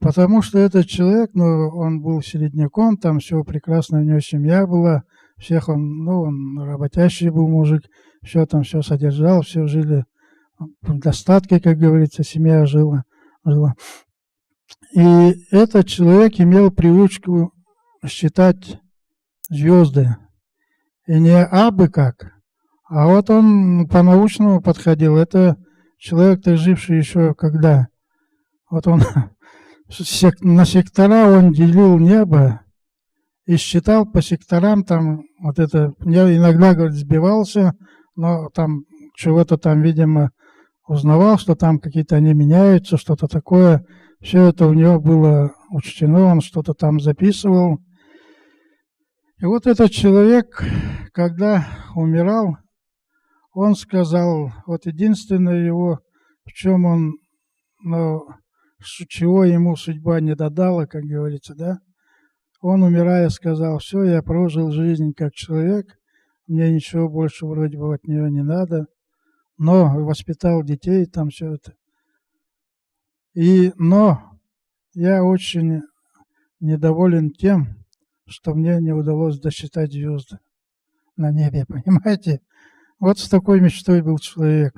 Потому что этот человек, он был середняком, там все прекрасно, у него семья была, всех он работящий был мужик, все содержал, все жили в достатке, как говорится, семья жила. И этот человек имел привычку считать звезды. И не абы как, а вот он по-научному подходил. Это человек-то живший еще когда. Вот он на сектора он делил небо и считал по секторам там вот это. Я иногда, говорит, сбивался, но там чего-то там, видимо, узнавал, что там какие-то они меняются, что-то такое. Все это у него было учтено, он что-то там записывал. И вот этот человек, когда умирал, он сказал, вот единственное его, в чем он, чего ему судьба не додала, как говорится, да, он, умирая, сказал: все, я прожил жизнь как человек, мне ничего больше вроде бы от нее не надо, но воспитал детей, там все это. Но я очень недоволен тем, что мне не удалось досчитать звезды на небе, понимаете? Вот с такой мечтой был человек.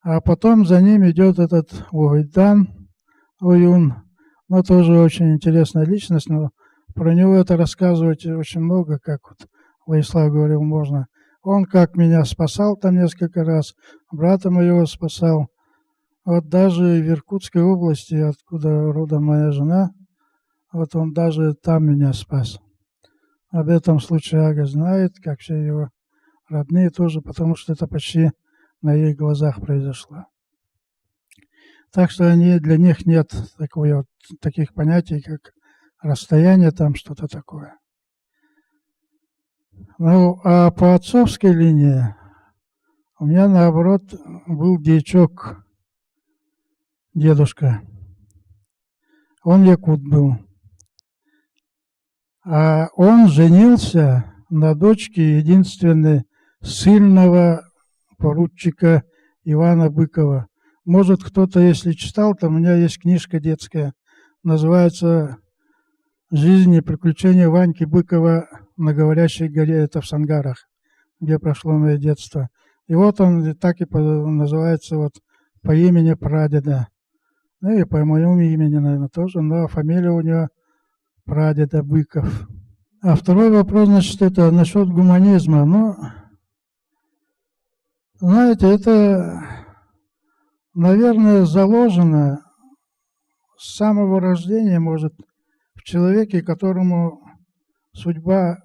А потом за ним идет этот Ойдан Оюн, тоже очень интересная личность, но про него это рассказывать очень много, как вот Владислав говорил, можно. Он как меня спасал там несколько раз, брата моего спасал. Вот даже в Иркутской области, откуда родом моя жена, вот он даже там меня спас. Об этом случае Ага знает, как все его родные тоже, потому что это почти на их глазах произошло. Так что для них нет таких понятий, как расстояние, там что-то такое. А по отцовской линии у меня, наоборот, был дьячок дедушка. Он якут был. А он женился на дочке единственной сильного поручика Ивана Быкова. Может, кто-то, если читал, там у меня есть книжка детская, называется «Жизнь и приключения Ваньки Быкова на Говорящей горе». Это в Сангарах, где прошло мое детство. И вот он так и называется вот по имени прадеда. Ну и по моему имени, наверное, тоже, но фамилия у него прадеда Быков. А второй вопрос, значит, это насчет гуманизма. Ну, знаете, это, наверное, заложено с самого рождения, может, в человеке, которому судьба,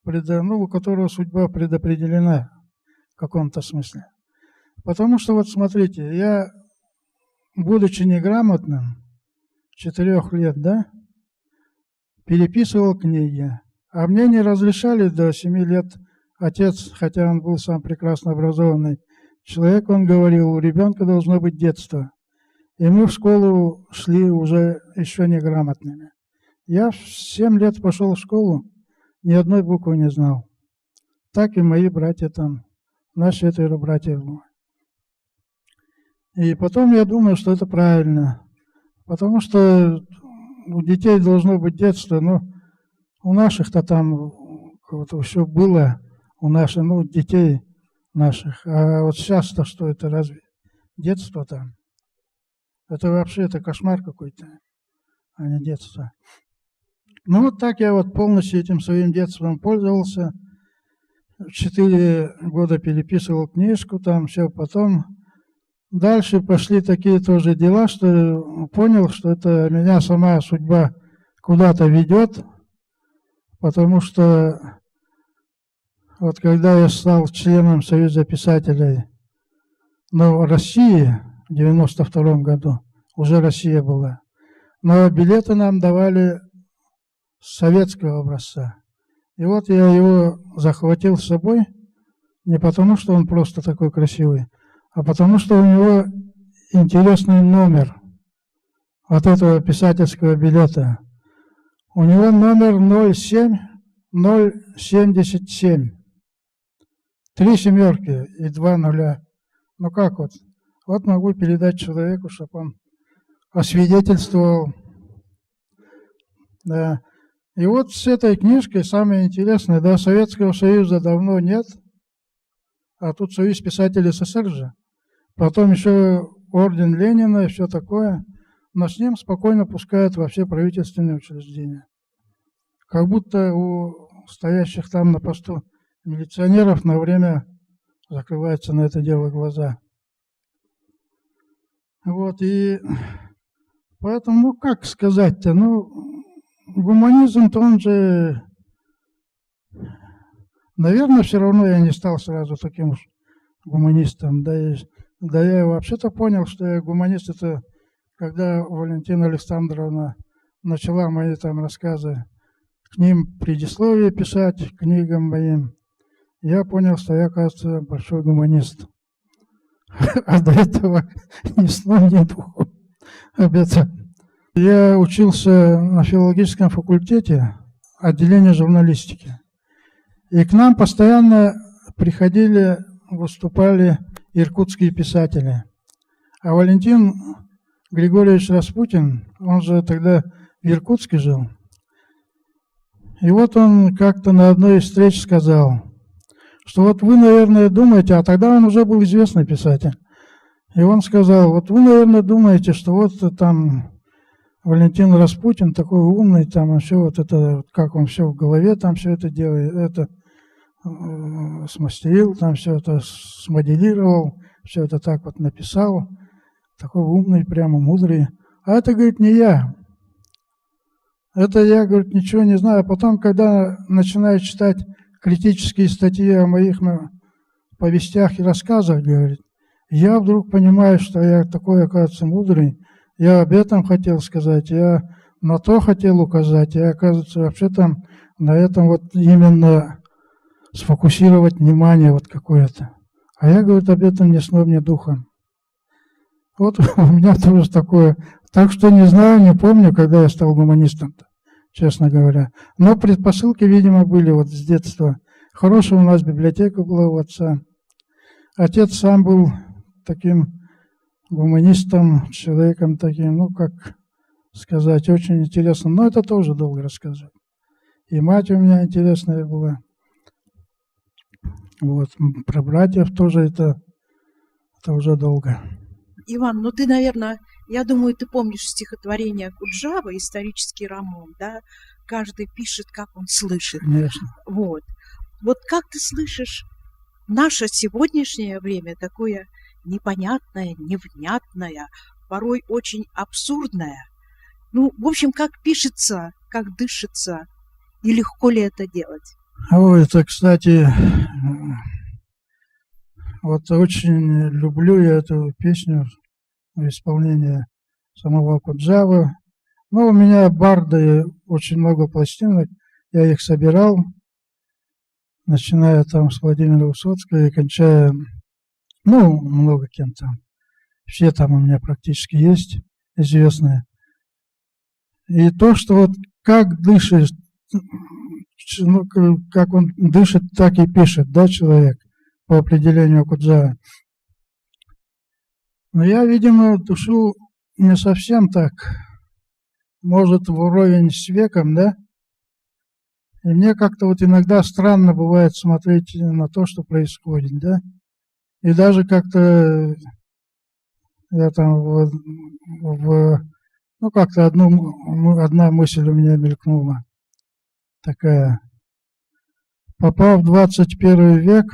у которого судьба предопределена в каком-то смысле. Потому что, вот смотрите, я, будучи неграмотным, 4 лет, да, переписывал книги, а мне не разрешали до 7 лет отец, хотя он был сам прекрасно образованный человек, он говорил, у ребенка должно быть детство. И мы в школу шли уже еще неграмотными. Я в 7 лет пошел в школу, ни одной буквы не знал. Так и мои братья там, наши 4 братья. И потом я думаю, что это правильно. Потому что у детей должно быть детство, но у наших-то там все было, у наших, детей наших. А вот сейчас-то что это, разве детство там? Это вообще это кошмар какой-то, а не детство. Ну вот так я вот полностью этим своим детством пользовался. 4 года переписывал книжку, там все, потом дальше пошли такие тоже дела, что понял, что это меня сама судьба куда-то ведет, потому что вот когда я стал членом Союза писателей, в России в 92 году, уже Россия была, но билеты нам давали советского образца. И вот я его захватил с собой, не потому что он просто такой красивый, а потому что у него интересный номер от этого писательского билета. У него номер 07077. 3 семерки и 2 нуля. Ну как вот? Вот могу передать человеку, чтобы он освидетельствовал. Да. И вот с этой книжкой самое интересное, да, Советского Союза давно нет, а тут Союз писателей СССР же. Потом еще орден Ленина и все такое, но с ним спокойно пускают во все правительственные учреждения. Как будто у стоящих там на посту милиционеров на время закрываются на это дело глаза. Вот, и поэтому, как сказать-то, гуманизм-то он же, наверное, все равно я не стал сразу таким уж гуманистом. Да я вообще-то понял, что я гуманист, это когда Валентина Александровна начала мои там рассказы, к ним предисловие писать, к книгам моим, я понял, что я, оказывается, большой гуманист. А до этого ни сном, ни духом. Я учился на филологическом факультете, отделение журналистики. И к нам постоянно приходили, выступали иркутские писатели. А Валентин Григорьевич Распутин, он же тогда в Иркутске жил. И вот он как-то на одной из встреч сказал, что вот вы, наверное, думаете, а тогда он уже был известный писатель. И он сказал, вот вы, наверное, думаете, что вот там Валентин Распутин такой умный, там он все вот это, как он все в голове там все это делает, это смастерил, там все это смоделировал, все это так вот написал, такой умный, прямо мудрый. А это, говорит, не я. Это я, говорит, ничего не знаю. А потом, когда начинаю читать критические статьи о моих повестях и рассказах, говорит, я вдруг понимаю, что я такой, оказывается, мудрый. Я об этом хотел сказать, я на то хотел указать, я, оказывается, вообще там на этом вот именно сфокусировать внимание вот какое-то. А я, говорит, об этом ни сном, ни духом. Вот у меня тоже такое. Так что не знаю, не помню, когда я стал гуманистом, честно говоря. Но предпосылки, видимо, были вот с детства. Хорошая у нас библиотека была у отца. Отец сам был таким гуманистом, человеком таким, ну, как сказать, очень интересно. Но это тоже долго рассказывать. И мать у меня интересная была. Вот. Про братьев тоже это уже долго. Иван, ну ты, наверное, я думаю, ты помнишь стихотворение Акуджавы, исторический роман, да? Каждый пишет, как он слышит. Конечно. Вот. Вот как ты слышишь наше сегодняшнее время, такое непонятное, невнятное, порой очень абсурдное? Ну, в общем, как пишется, как дышится, и легко ли это делать? Ой, это, кстати, вот очень люблю я эту песню в исполнении самого Акуджавы. Ну, у меня барды, очень много пластинок, я их собирал, начиная там с Владимира Высоцкого и кончая, ну, много кем там. Все там у меня практически есть, известные. И то, что вот как дышит, ну, как он дышит, так и пишет, да, человек, по определению Акуджавы. Но я, видимо, душу не совсем так, может, вровень с веком, да? И мне как-то вот иногда странно бывает смотреть на то, что происходит, да? И даже как-то я там ну, как-то одна мысль у меня мелькнула такая. Попав в 21 век,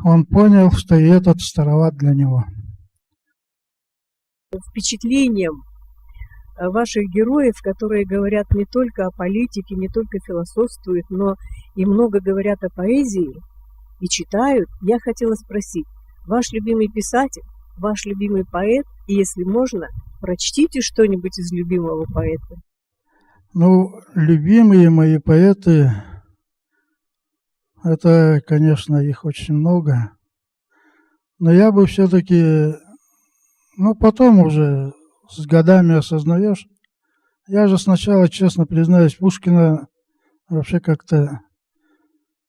он понял, что и этот староват для него. Впечатлением ваших героев, которые говорят не только о политике, не только философствуют, но и много говорят о поэзии и читают, я хотела спросить, ваш любимый писатель, ваш любимый поэт, и если можно, прочтите что-нибудь из любимого поэта. Ну, любимые мои поэты, это, конечно, их очень много, но я бы все-таки, ну, потом уже с годами осознаешь. Я же сначала, честно признаюсь, Пушкина вообще как-то,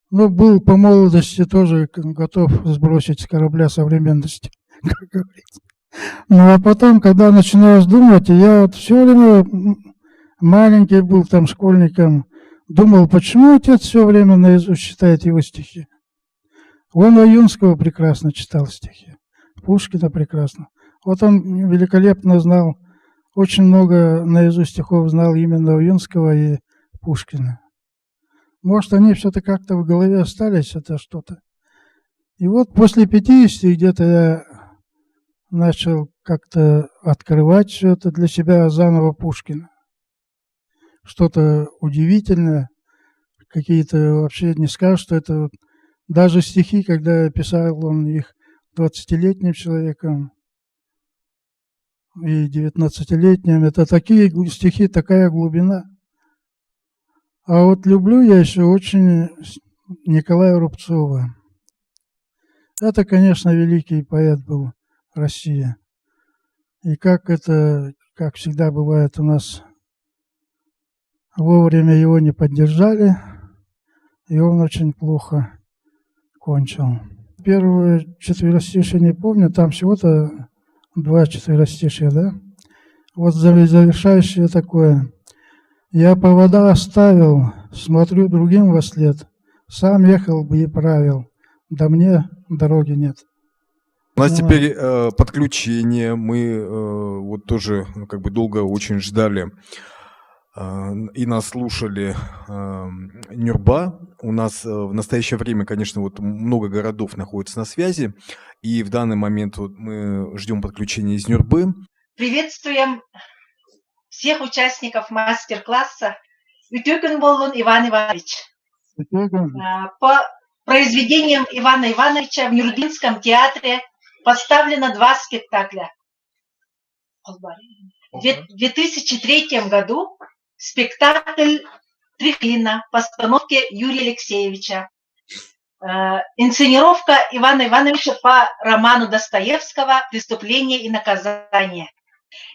ну, был по молодости тоже готов сбросить с корабля современности, как говорится. Ну, а потом, когда начинаешь думать, я вот все время маленький был там школьником, думал, почему отец все время наизусть читает его стихи. Он Аюнского прекрасно читал стихи, Пушкина прекрасно. Вот он великолепно знал, очень много наизусть стихов знал именно Аюнского и Пушкина. Может, они все-то как-то в голове остались, это что-то. И вот после 50 где-то я начал как-то открывать все это для себя заново Пушкина. Что-то удивительное, какие-то вообще не скажешь, что это вот, даже стихи, когда писал он их 20-летним человеком и 19-летним, это такие стихи, такая глубина. А вот люблю я еще очень Николая Рубцова. Это, конечно, великий поэт был России. И как это, как всегда бывает у нас, вовремя его не поддержали, и он очень плохо кончил. Первое четверостишее не помню, там всего-то 2 четверостишия, да? Вот завершающее такое. Я повода оставил, смотрю другим вослед, сам ехал бы и правил, да мне дороги нет. У нас теперь подключение, мы вот тоже как бы долго очень ждали и нас слушали Нюрба. У нас в настоящее время, конечно, вот много городов находится на связи, и в данный момент вот мы ждем подключения из Нюрбы. Приветствуем всех участников мастер-класса Утюгенболлун Иван Иванович. По произведениям Ивана Ивановича в Нюрбинском театре поставлено 2 спектакля. В 2003 году спектакль «Трифлина» в постановке Юрия Алексеевича. инсценировка Ивана Ивановича по роману Достоевского «Преступление и наказание».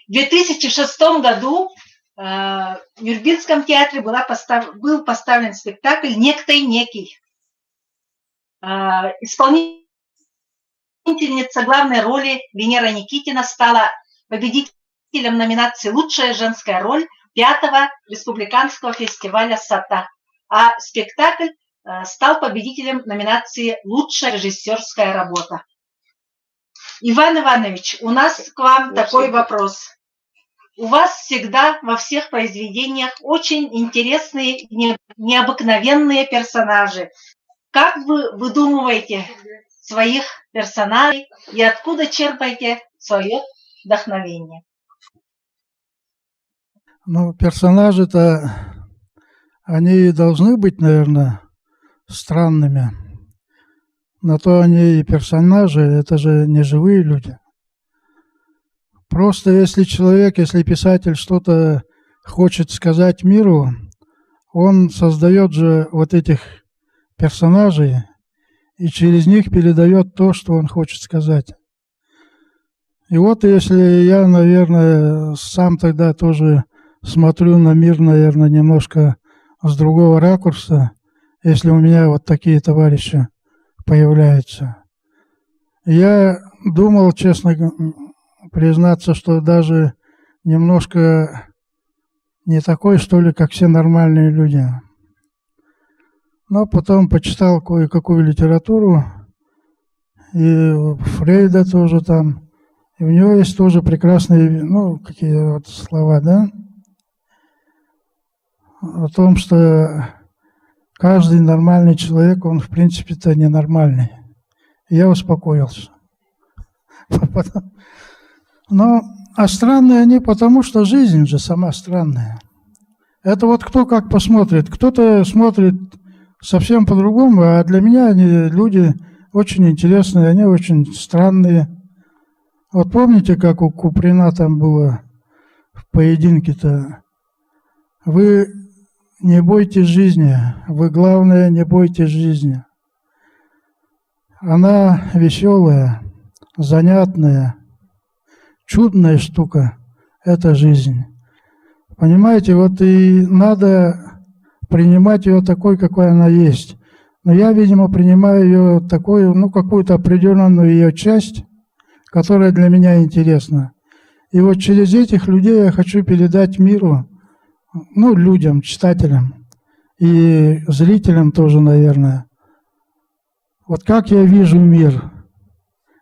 В 2006 году в Нюрнбергском театре был поставлен спектакль «Некто и некий». Исполнительница главной роли Венера Никитина стала победителем номинации «Лучшая женская роль» 5-го республиканского фестиваля «Сата», а спектакль стал победителем номинации «Лучшая режиссерская работа». Иван Иванович, у нас к вам такой вопрос. У вас всегда во всех произведениях очень интересные, необыкновенные персонажи. Как вы выдумываете своих персонажей и откуда черпаете свое вдохновение? Ну, персонажи-то, они должны быть, наверное, странными. На то они и персонажи, это же не живые люди. Просто если человек, если писатель что-то хочет сказать миру, он создает же вот этих персонажей и через них передает то, что он хочет сказать. И вот если я, наверное, сам тогда тоже смотрю на мир, наверное, немножко с другого ракурса, если у меня вот такие товарищи появляются. Я думал, честно признаться, что даже немножко не такой, что ли, как все нормальные люди. Но потом почитал кое-какую литературу, и Фрейда тоже там, и у него есть тоже прекрасные, ну, какие вот слова, да, о том, что каждый нормальный человек, он в принципе-то ненормальный. И я успокоился. Но, а странные они потому, что жизнь же сама странная. Это вот кто как посмотрит. Кто-то смотрит совсем по-другому, а для меня они люди очень интересные, они очень странные. Вот помните, как у Куприна там было в поединке-то? Вы не бойтесь жизни, вы, главное, не бойтесь жизни. Она веселая, занятная, чудная штука – это жизнь. Понимаете, вот и надо принимать ее такой, какой она есть. Но я, видимо, принимаю ее такой, ну, какую-то определенную ее часть, которая для меня интересна. И вот через этих людей я хочу передать миру, ну, людям, читателям и зрителям тоже, наверное. Вот как я вижу мир.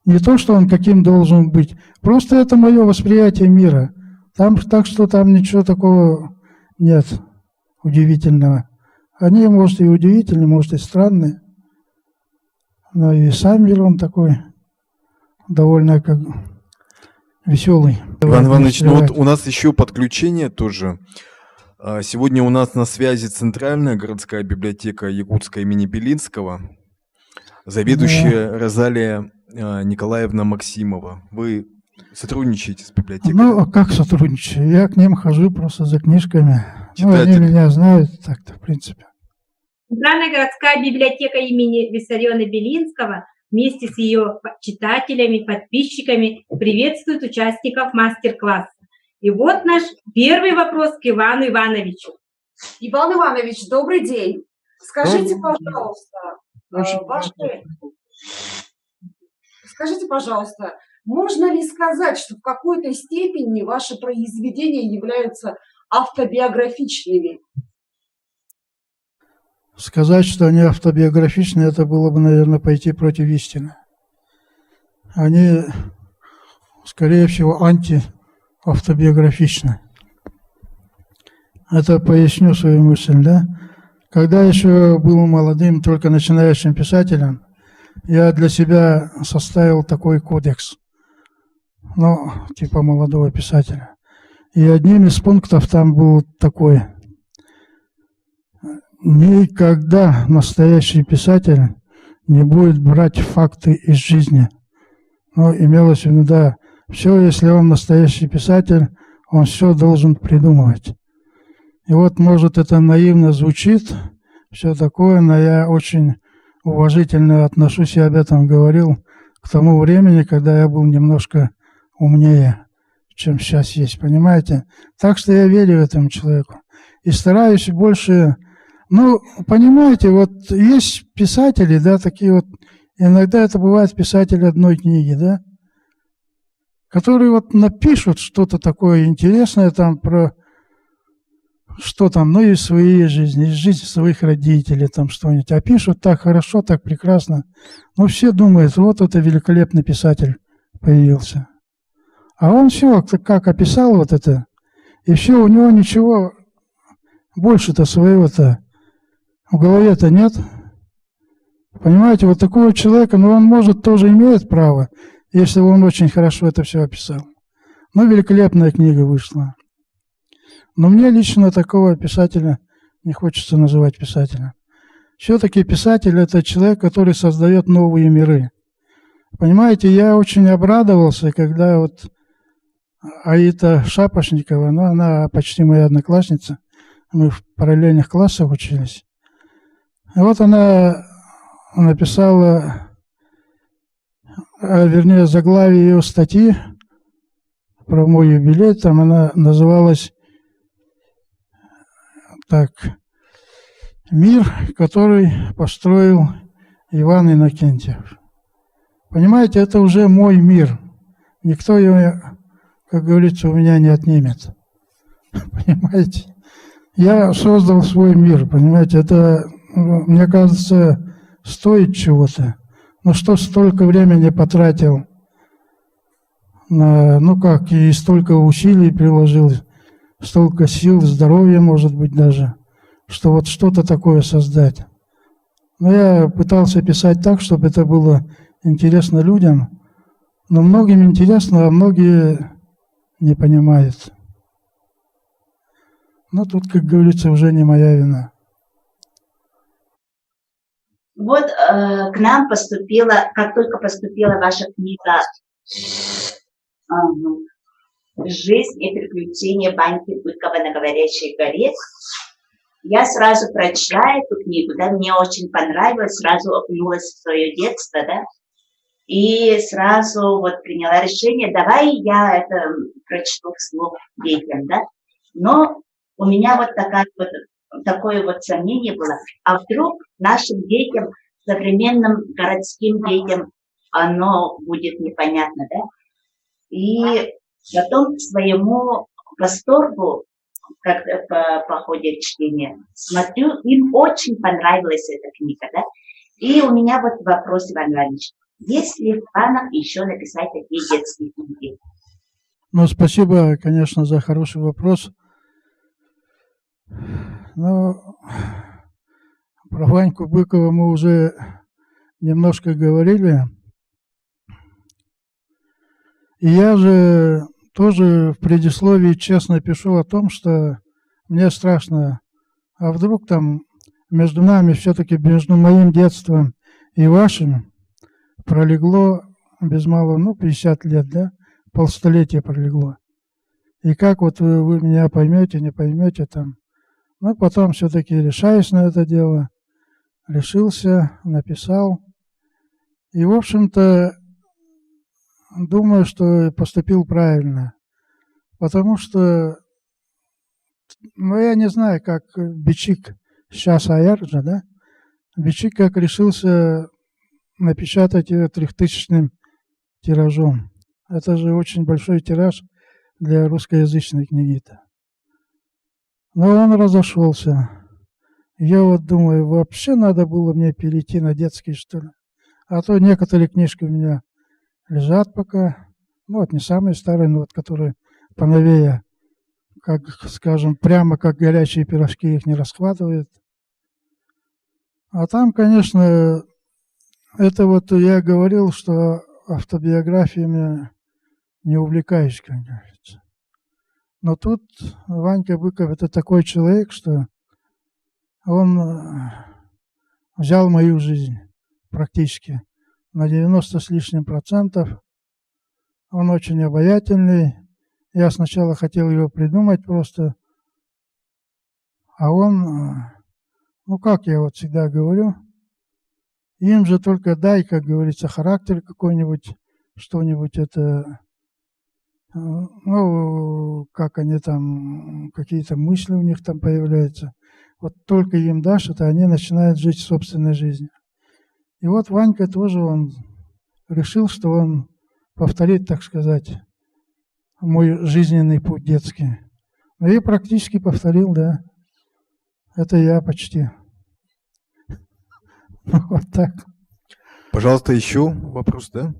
Не то, что он каким должен быть, просто это мое восприятие мира. Так что там ничего такого нет удивительного. Они, может, и удивительные, может, и странные, но и сам мир он такой довольно как веселый. Иван Иванович, ну вот у нас еще подключение тоже. Сегодня у нас на связи Центральная городская библиотека Якутска имени Белинского, заведующая Розалия Николаевна Максимова. Вы сотрудничаете с библиотекой? Ну, а как сотрудничаю? Я к ним хожу просто за книжками. Ну, они меня знают так-то, в принципе. Центральная городская библиотека имени Виссариона Белинского вместе с ее читателями, подписчиками приветствует участников мастер-класса. И вот наш первый вопрос к Ивану Ивановичу. Иван Иванович, добрый день. Скажите, пожалуйста, можно ли сказать, что в какой-то степени ваши произведения являются автобиографичными? Сказать, что они автобиографичны, это было бы, наверное, пойти против истины. Они, скорее всего, антиавтобиографичны. Это поясню свою мысль, да? Когда еще был молодым, только начинающим писателем, я для себя составил такой кодекс, ну, типа молодого писателя. И одним из пунктов там был такой: никогда настоящий писатель не будет брать факты из жизни. Ну, имелось в виду, да, все, если он настоящий писатель, он все должен придумывать. И вот, может, это наивно звучит, все такое, но я очень уважительно отношусь, я об этом говорил, к тому времени, когда я был немножко умнее, чем сейчас есть, понимаете? Так что я верю этому человеку. И стараюсь больше... Ну, понимаете, вот есть писатели, да, такие вот... Иногда это бывает писатели одной книги, да, которые вот напишут что-то такое интересное там про... Что там, ну, из своей жизни, из жизни своих родителей, там что-нибудь. А пишут так хорошо, так прекрасно. Ну, все думают, вот это великолепный писатель появился. А он все как описал вот это, и все, у него ничего больше-то своего-то в голове-то нет. Понимаете, вот такого человека, ну, он, может, тоже имеет право, если он очень хорошо это все описал. Ну, великолепная книга вышла. Но мне лично такого писателя не хочется называть писателем. Все-таки писатель – это человек, который создает новые миры. Понимаете, я очень обрадовался, когда вот Аита Шапошникова, ну, она почти моя одноклассница, мы в параллельных классах учились. И вот она написала, вернее, заглавие ее статьи про мой юбилей, там она называлась так: «Мир, который построил Иван Иннокентьев». Понимаете, это уже мой мир. Никто его, как говорится, у меня не отнимет. Понимаете? Я создал свой мир, понимаете? Это, мне кажется, стоит чего-то. Но что столько времени потратил, на, ну как, и столько усилий приложил, столько сил, здоровья, может быть, даже, что вот что-то такое создать. Но я пытался писать так, чтобы это было интересно людям, но многим интересно, а многие не понимают. Но тут, как говорится, уже не моя вина. Вот к нам поступила, как только поступила ваша книга «Жизнь и приключения Ваньки Быкова на Говорящей горе», я сразу прочла эту книгу, да, мне очень понравилось, сразу окунулась в свое детство, да, и сразу вот приняла решение, давай я это прочту вслух детям, да, но у меня вот такое вот сомнение было, а вдруг нашим детям, современным городским детям, оно будет непонятно, да, и потом к своему восторгу, как по ходе чтения, смотрю, им очень понравилась эта книга, да, и у меня вот вопрос, Иван Иванович, есть ли в планах еще написать такие детские книги? Ну, спасибо, конечно, за хороший вопрос. Но про Ваньку Быкова мы уже немножко говорили. И я же тоже в предисловии честно пишу о том, что мне страшно, а вдруг там между нами, все-таки между моим детством и вашим, пролегло без малого, 50 лет, да, полстолетия пролегло. И как вот вы меня поймете, не поймете там. Ну, потом все-таки решаюсь на это дело, решился, написал. И, в общем-то, думаю, что поступил правильно. Потому что, ну, я не знаю, как Бичик, сейчас Аярджа, да? Бичик как решился напечатать ее 3000-м тиражом. Это же очень большой тираж для русскоязычной книги-то. Но он разошелся. Я вот думаю, вообще надо было мне перейти на детский, что ли. А то некоторые книжки у меня лежат пока. Ну, вот не самые старые, но вот которые поновее, как, скажем, прямо как горячие пирожки, их не расхватывают. А там, конечно, это вот я говорил, что автобиографиями не увлекаюсь, как говорится. Но тут Ванька Быков – это такой человек, что он взял мою жизнь практически на 90 с лишним %. Он очень обаятельный. Я сначала хотел его придумать просто, а он, ну как я вот всегда говорю, Им же только дай, как говорится, характер какой-нибудь, что-нибудь это, ну, как они там, какие-то мысли у них там появляются. Вот только им дашь это, они начинают жить собственной жизнью. И вот Ванька тоже, он решил, что он повторит, так сказать, мой жизненный путь детский. Ну и практически повторил, да. Это я почти. Вот так. Пожалуйста, еще вопрос, да?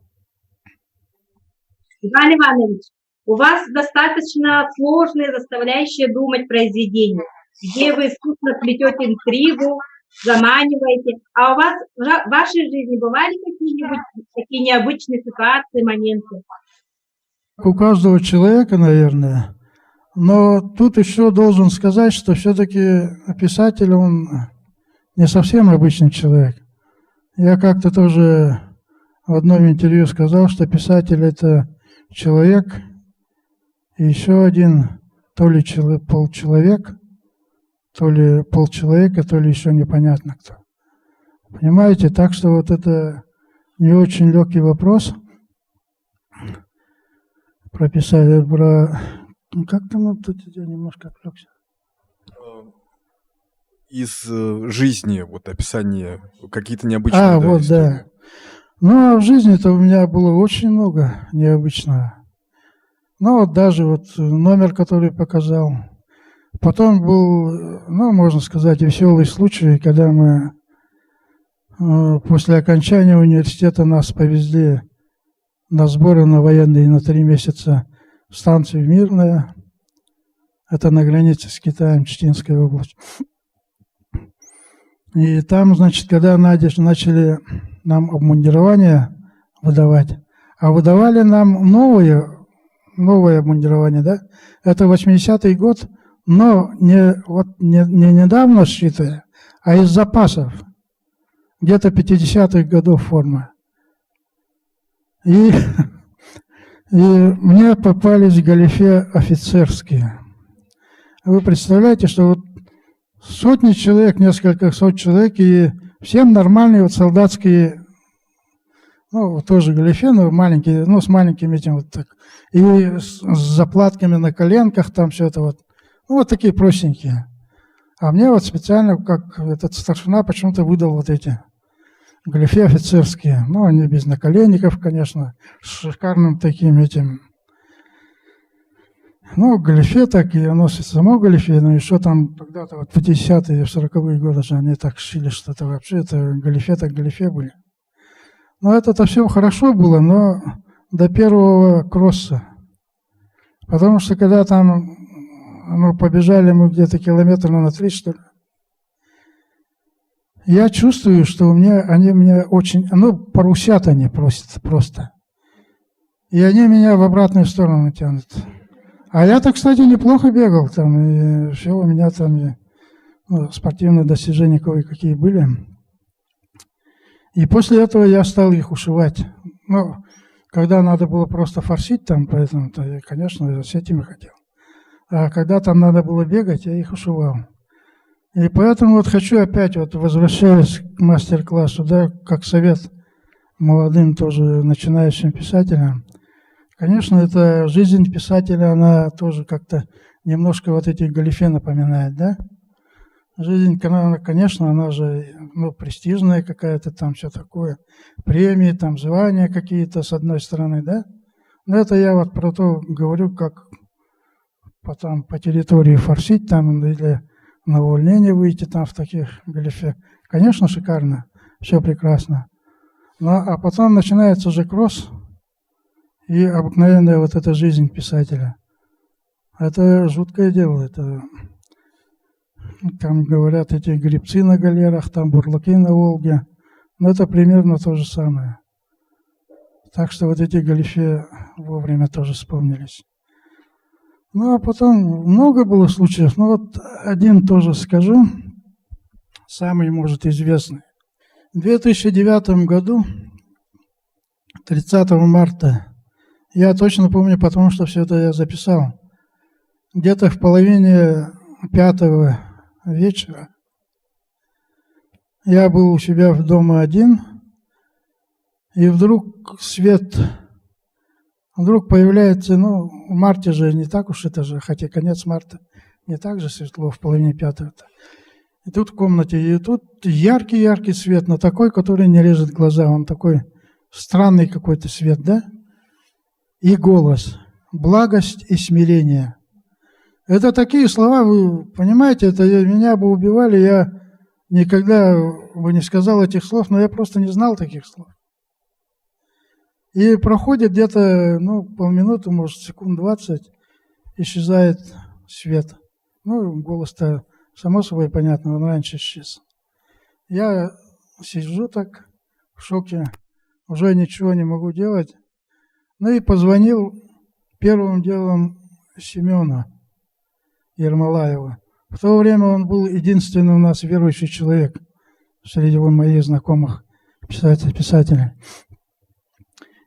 Иван Иванович, у вас достаточно сложные, заставляющие думать произведения, где вы искусно плетете интригу, заманиваете. А у вас в вашей жизни бывали какие-нибудь такие необычные ситуации, моменты? У каждого человека, наверное. Но тут еще должен сказать, что все-таки писатель, он не совсем обычный человек. Я как-то тоже в одном интервью сказал, что писатель – это человек, и еще один то ли полчеловек, то ли полчеловека, то ли еще непонятно кто. Понимаете, так что вот это не очень легкий вопрос про писателя, про... Как там вот тут я немножко отвлекся? Из жизни, вот описание, какие-то необычные вот, истории. да. Ну, а в жизни-то у меня было очень много необычного. Ну, вот даже вот номер, который показал. Потом был, ну, можно сказать, веселый случай, когда мы после окончания университета нас повезли на сборы на военные на 3 месяца в станцию Мирная. Это на границе с Китаем, Читинская область. И там, значит, когда начали нам обмундирование выдавать, а выдавали нам новое обмундирование, да, это 80-й год, но не недавно сшитое, а из запасов, где-то 50-х годов форма. И мне попались галифе офицерские. Вы представляете, что вот сотни человек, несколько сот человек, и всем нормальные вот солдатские, ну, тоже галифе, но маленькие, ну, с маленькими этим вот так, и с заплатками на коленках, там все это вот, ну, вот такие простенькие. А мне вот специально, как этот старшина почему-то выдал вот эти галифе офицерские. Ну, они без наколенников, конечно, с шикарным таким этим. Ну, галифе так и носит само галифе, но еще там когда-то вот в 50-е, в 40-е годы же они так шили что-то вообще, это галифе так галифе были. Но это-то все хорошо было, но до первого кросса. Потому что когда там, ну, побежали мы где-то километра на 3, что ли, я чувствую, что они меня очень, ну, порусят они просят просто. И они меня в обратную сторону тянут. А я-то, кстати, неплохо бегал там, и все у меня там, ну, спортивные достижения кое-какие были. И после этого я стал их ушивать. Ну, когда надо было просто форсить там, поэтому, то я, конечно, я с этими хотел. А когда там надо было бегать, я их ушивал. И поэтому вот хочу опять, вот возвращаясь к мастер-классу, да, как совет молодым тоже начинающим писателям. Конечно, это жизнь писателя, она тоже как-то немножко вот эти галифе напоминает, да? Жизнь, конечно, она же, ну, престижная какая-то, там все такое, премии, там звания какие-то с одной стороны, да? Но это я вот про то говорю, как потом по территории форсить там или на увольнение выйти там в таких галифе. Конечно, шикарно, все прекрасно. Ну, а потом начинается же кросс и обыкновенная вот эта жизнь писателя. Это жуткое дело, это... Там говорят эти гребцы на галерах, там бурлаки на Волге. Но это примерно то же самое. Так что вот эти галифе вовремя тоже вспомнились. Ну, а потом много было случаев. Но вот один тоже скажу, самый, может, известный. В 2009 году, 30 марта, я точно помню, потому что все это я записал, где-то в половине 5 вечера Я был у себя в доме один, и вдруг свет, вдруг появляется, ну, в марте же не так уж это же, хотя конец марта, не так же светло, в половине пятого. И тут в комнате, и тут яркий-яркий свет, но такой, который не режет глаза, он такой странный какой-то свет, да? И голос, благость и смирение. Это такие слова, вы понимаете, это меня бы убивали, я никогда бы не сказал этих слов, но я просто не знал таких слов. И проходит где-то, ну, полминуты, может, секунд 20, исчезает свет. Ну, голос-то, само собой, понятно, он раньше исчез. Я сижу так в шоке, уже ничего не могу делать. Ну и позвонил первым делом Семену Ермолаеву. В то время он был единственный у нас верующий человек среди моих знакомых писателей.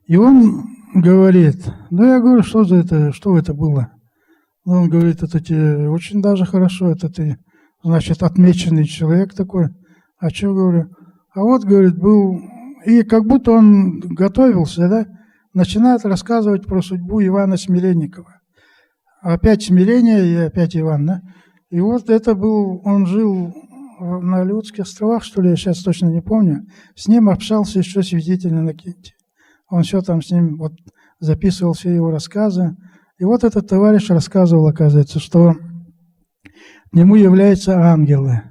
И он говорит, ну я говорю, что это было? Он говорит, это тебе очень даже хорошо, это ты, значит, отмеченный человек такой. А что, говорю? А вот, говорит, был, и как будто он готовился, да, начинает рассказывать про судьбу Ивана Смиренникова. Опять смирение и опять Иван, да? И вот это был, он жил на Алеутских островах, что ли, я сейчас точно не помню. С ним общался еще свидетель Иннокентий. Он все там с ним вот записывал все его рассказы. И вот этот товарищ рассказывал, оказывается, что к нему являются ангелы.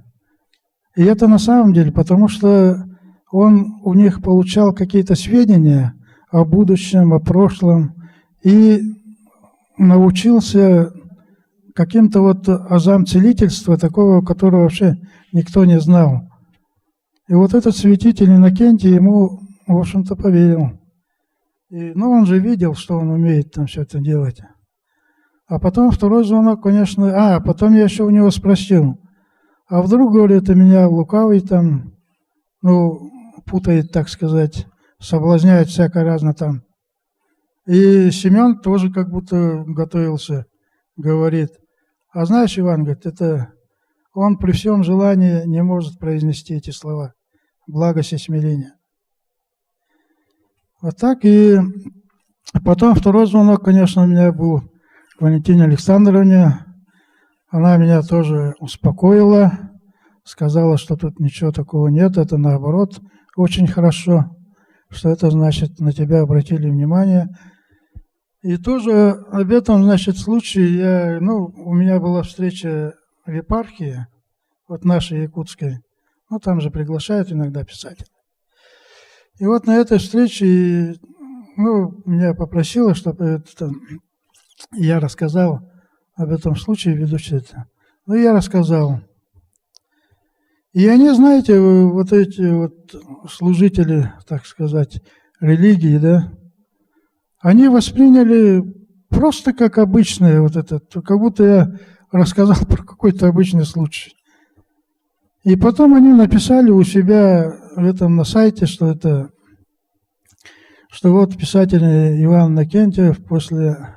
И это на самом деле, потому что он у них получал какие-то сведения о будущем, о прошлом, и научился каким-то вот азам целительства, такого, которого вообще никто не знал. И вот этот святитель Иннокентий ему, в общем-то, поверил. И, ну, он же видел, что он умеет там все это делать. А потом второй звонок, конечно... потом я еще у него спросил, а вдруг, говорит, это меня лукавый там, ну, путает, так сказать, соблазняет всяко разно там. И Семен тоже как будто готовился, говорит, а знаешь, Иван, говорит, это он при всем желании не может произнести эти слова. Благость и смирение. Вот так. И потом второй звонок, конечно, у меня был к Валентине Александровне. Она меня тоже успокоила, сказала, что тут ничего такого нет, это наоборот очень хорошо, что это значит, на тебя обратили внимание. И тоже об этом, значит, случае у меня была встреча в епархии, вот нашей якутской, ну там же приглашают иногда писателей. И вот на этой встрече, меня попросила, чтобы я рассказал об этом случае, ведущий это. Ну, я рассказал. И они, знаете, вот эти вот служители, так сказать, религии, да, они восприняли просто как обычное вот это, как будто я рассказал про какой-то обычный случай. И потом они написали у себя на сайте, что вот писатель Иван Иннокентьев после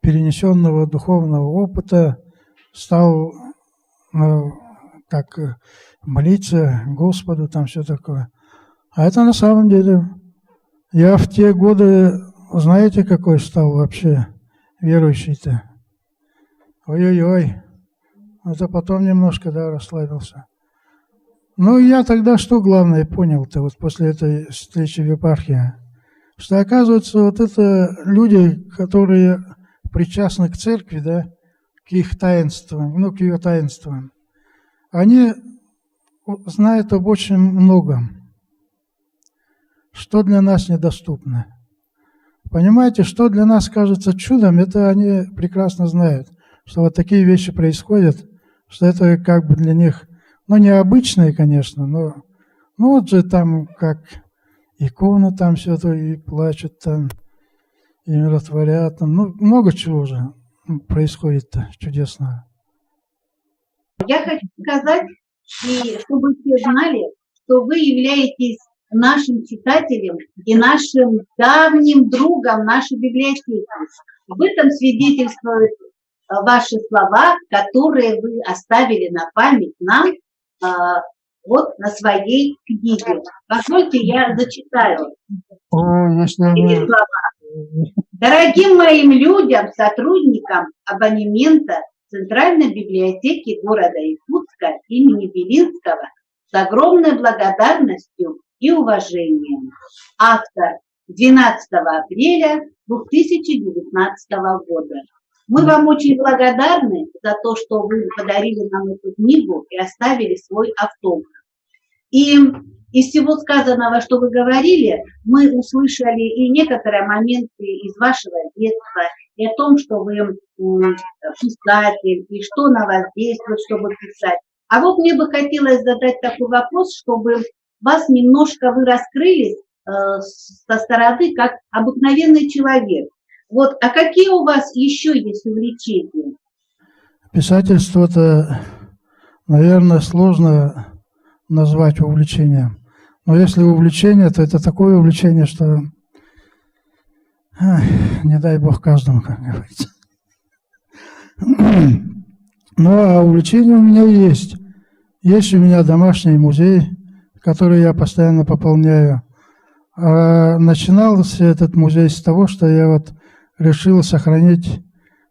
перенесенного духовного опыта стал молиться Господу, там все такое. А это на самом деле, я в те годы, знаете, какой стал вообще верующий-то? Ой-ой-ой, это потом немножко, да, расслабился. Ну, я тогда что главное понял-то, вот после этой встречи в епархии, что, оказывается, вот это люди, которые причастны к церкви, да, к их таинствам, к ее таинствам, они знают об очень многом, что для нас недоступно. Понимаете, что для нас кажется чудом, это они прекрасно знают, что вот такие вещи происходят, что это как бы для них, необычные, конечно, но вот же там как иконы там все это и плачут там, и миротворят там, много чего уже происходит-то чудесного. Я хочу сказать, и чтобы все знали, что вы являетесь нашим читателем и нашим давним другом нашей библиотеки. В этом свидетельствуют ваши слова, которые вы оставили на память нам вот на своей книге. Позвольте, я зачитаю. Эти слова. Дорогим моим людям, сотрудникам абонемента Центральной библиотеки города Якутска имени Белинского с огромной благодарностью и уважением. Автор 12 апреля 2019 года. Мы вам очень благодарны за то, что вы подарили нам эту книгу и оставили свой автограф. И из всего сказанного, что вы говорили, мы услышали и некоторые моменты из вашего детства, и о том, что вы писатель, и что на вас действует, чтобы писать. А вот мне бы хотелось задать такой вопрос, чтобы вас немножко вы раскрылись со стороны как обыкновенный человек. Вот, а какие у вас еще есть увлечения? Писательство-то, наверное, сложно назвать увлечением. Но если увлечение, то это такое увлечение, что не дай бог каждому, как говорится. Ну, а увлечение у меня есть. Есть у меня домашний музей, который я постоянно пополняю. А начинался этот музей с того, что я вот решил сохранить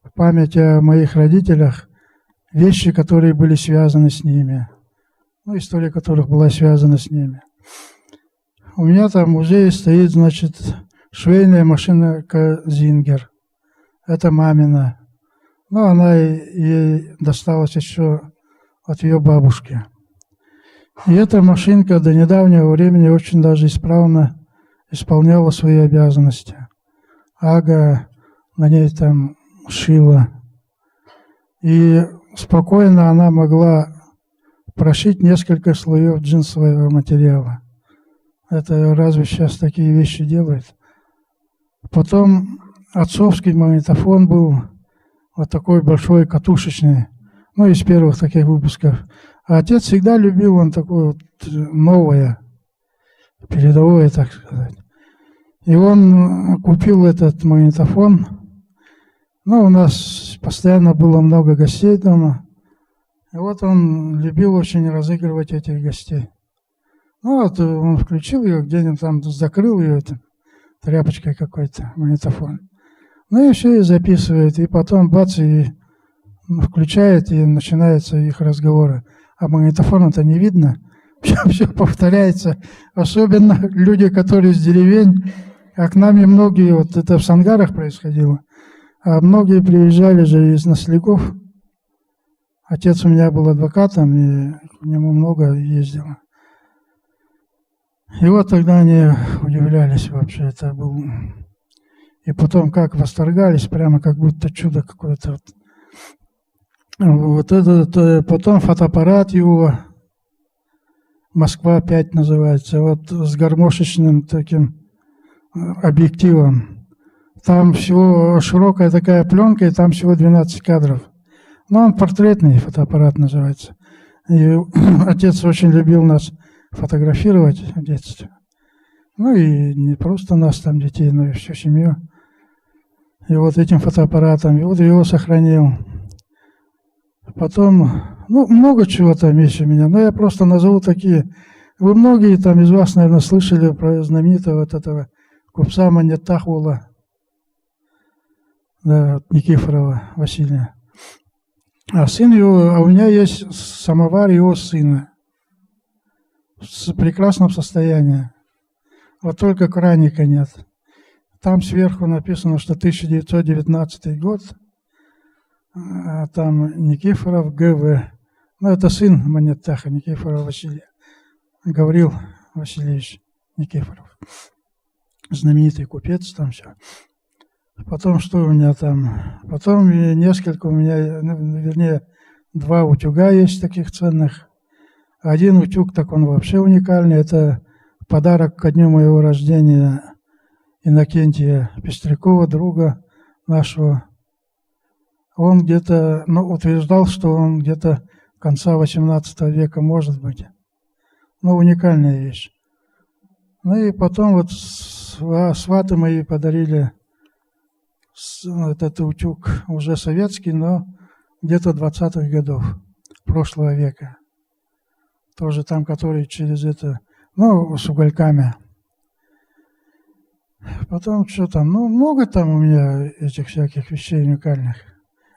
в памяти о моих родителях вещи, которые были связаны с ними. Ну, история которых была связана с ними. У меня там в музее стоит, значит, швейная машина Зингер. Это мамина. Но она ей досталась еще от ее бабушки. И эта машинка до недавнего времени очень даже исправно исполняла свои обязанности. Ага на ней там шила. И спокойно она могла прошить несколько слоев джинсового материала. Это разве сейчас такие вещи делают? Потом отцовский магнитофон был вот такой большой, катушечный. Ну, из первых таких выпусков. А отец всегда любил, он такое вот новое, передовое, так сказать. И он купил этот магнитофон. Ну, у нас постоянно было много гостей дома. И вот он любил очень разыгрывать этих гостей. Ну, вот он включил ее, где-нибудь там закрыл ее тряпочкой какой-то, магнитофон. Ну и все, и записывает. И потом бац, и включает, и начинаются их разговоры. А магнитофона-то не видно. Все повторяется. Особенно люди, которые из деревень. А к нами многие, вот это в Сангарах происходило, а многие приезжали же из Насляков. Отец у меня был адвокатом, и к нему много ездило. И вот тогда они удивлялись вообще, это был... И потом как восторгались, прямо как будто чудо какое-то. Вот этот, потом фотоаппарат его, Москва-5 называется, вот с гармошечным таким объективом. Там всего широкая такая пленка, и там всего 12 кадров. Но он портретный фотоаппарат называется. И отец очень любил нас фотографировать в детстве. Ну и не просто нас там, детей, но и всю семью. И вот этим фотоаппаратом, и вот его сохранил. Потом, ну, много чего там есть у меня, но я просто назову такие. Вы многие там из вас, наверное, слышали про знаменитого вот этого купца Манетахула, да, Никифорова Василия. А сын его, а у меня есть самовар его сына в прекрасном состоянии. Вот только краника нет. Там сверху написано, что 1919 год, а там Никифоров ГВ. Ну, это сын Манетаха, Никифорова Василия. Гаврил Васильевич Никифоров. Знаменитый купец, там все. Потом что у меня там? Потом несколько у меня, вернее, 2 утюга есть таких ценных. Один утюг, так он вообще уникальный. Это подарок ко дню моего рождения Иннокентия Пестрякова, друга нашего. Он где-то, ну, утверждал, что он где-то конца 18 века может быть. Ну, уникальная вещь. Ну и потом вот сваты мои подарили этот утюг уже советский, но где-то 20-х годов прошлого века. тоже там, который через это, ну, с угольками. Потом что там, ну, много там у меня этих всяких вещей уникальных.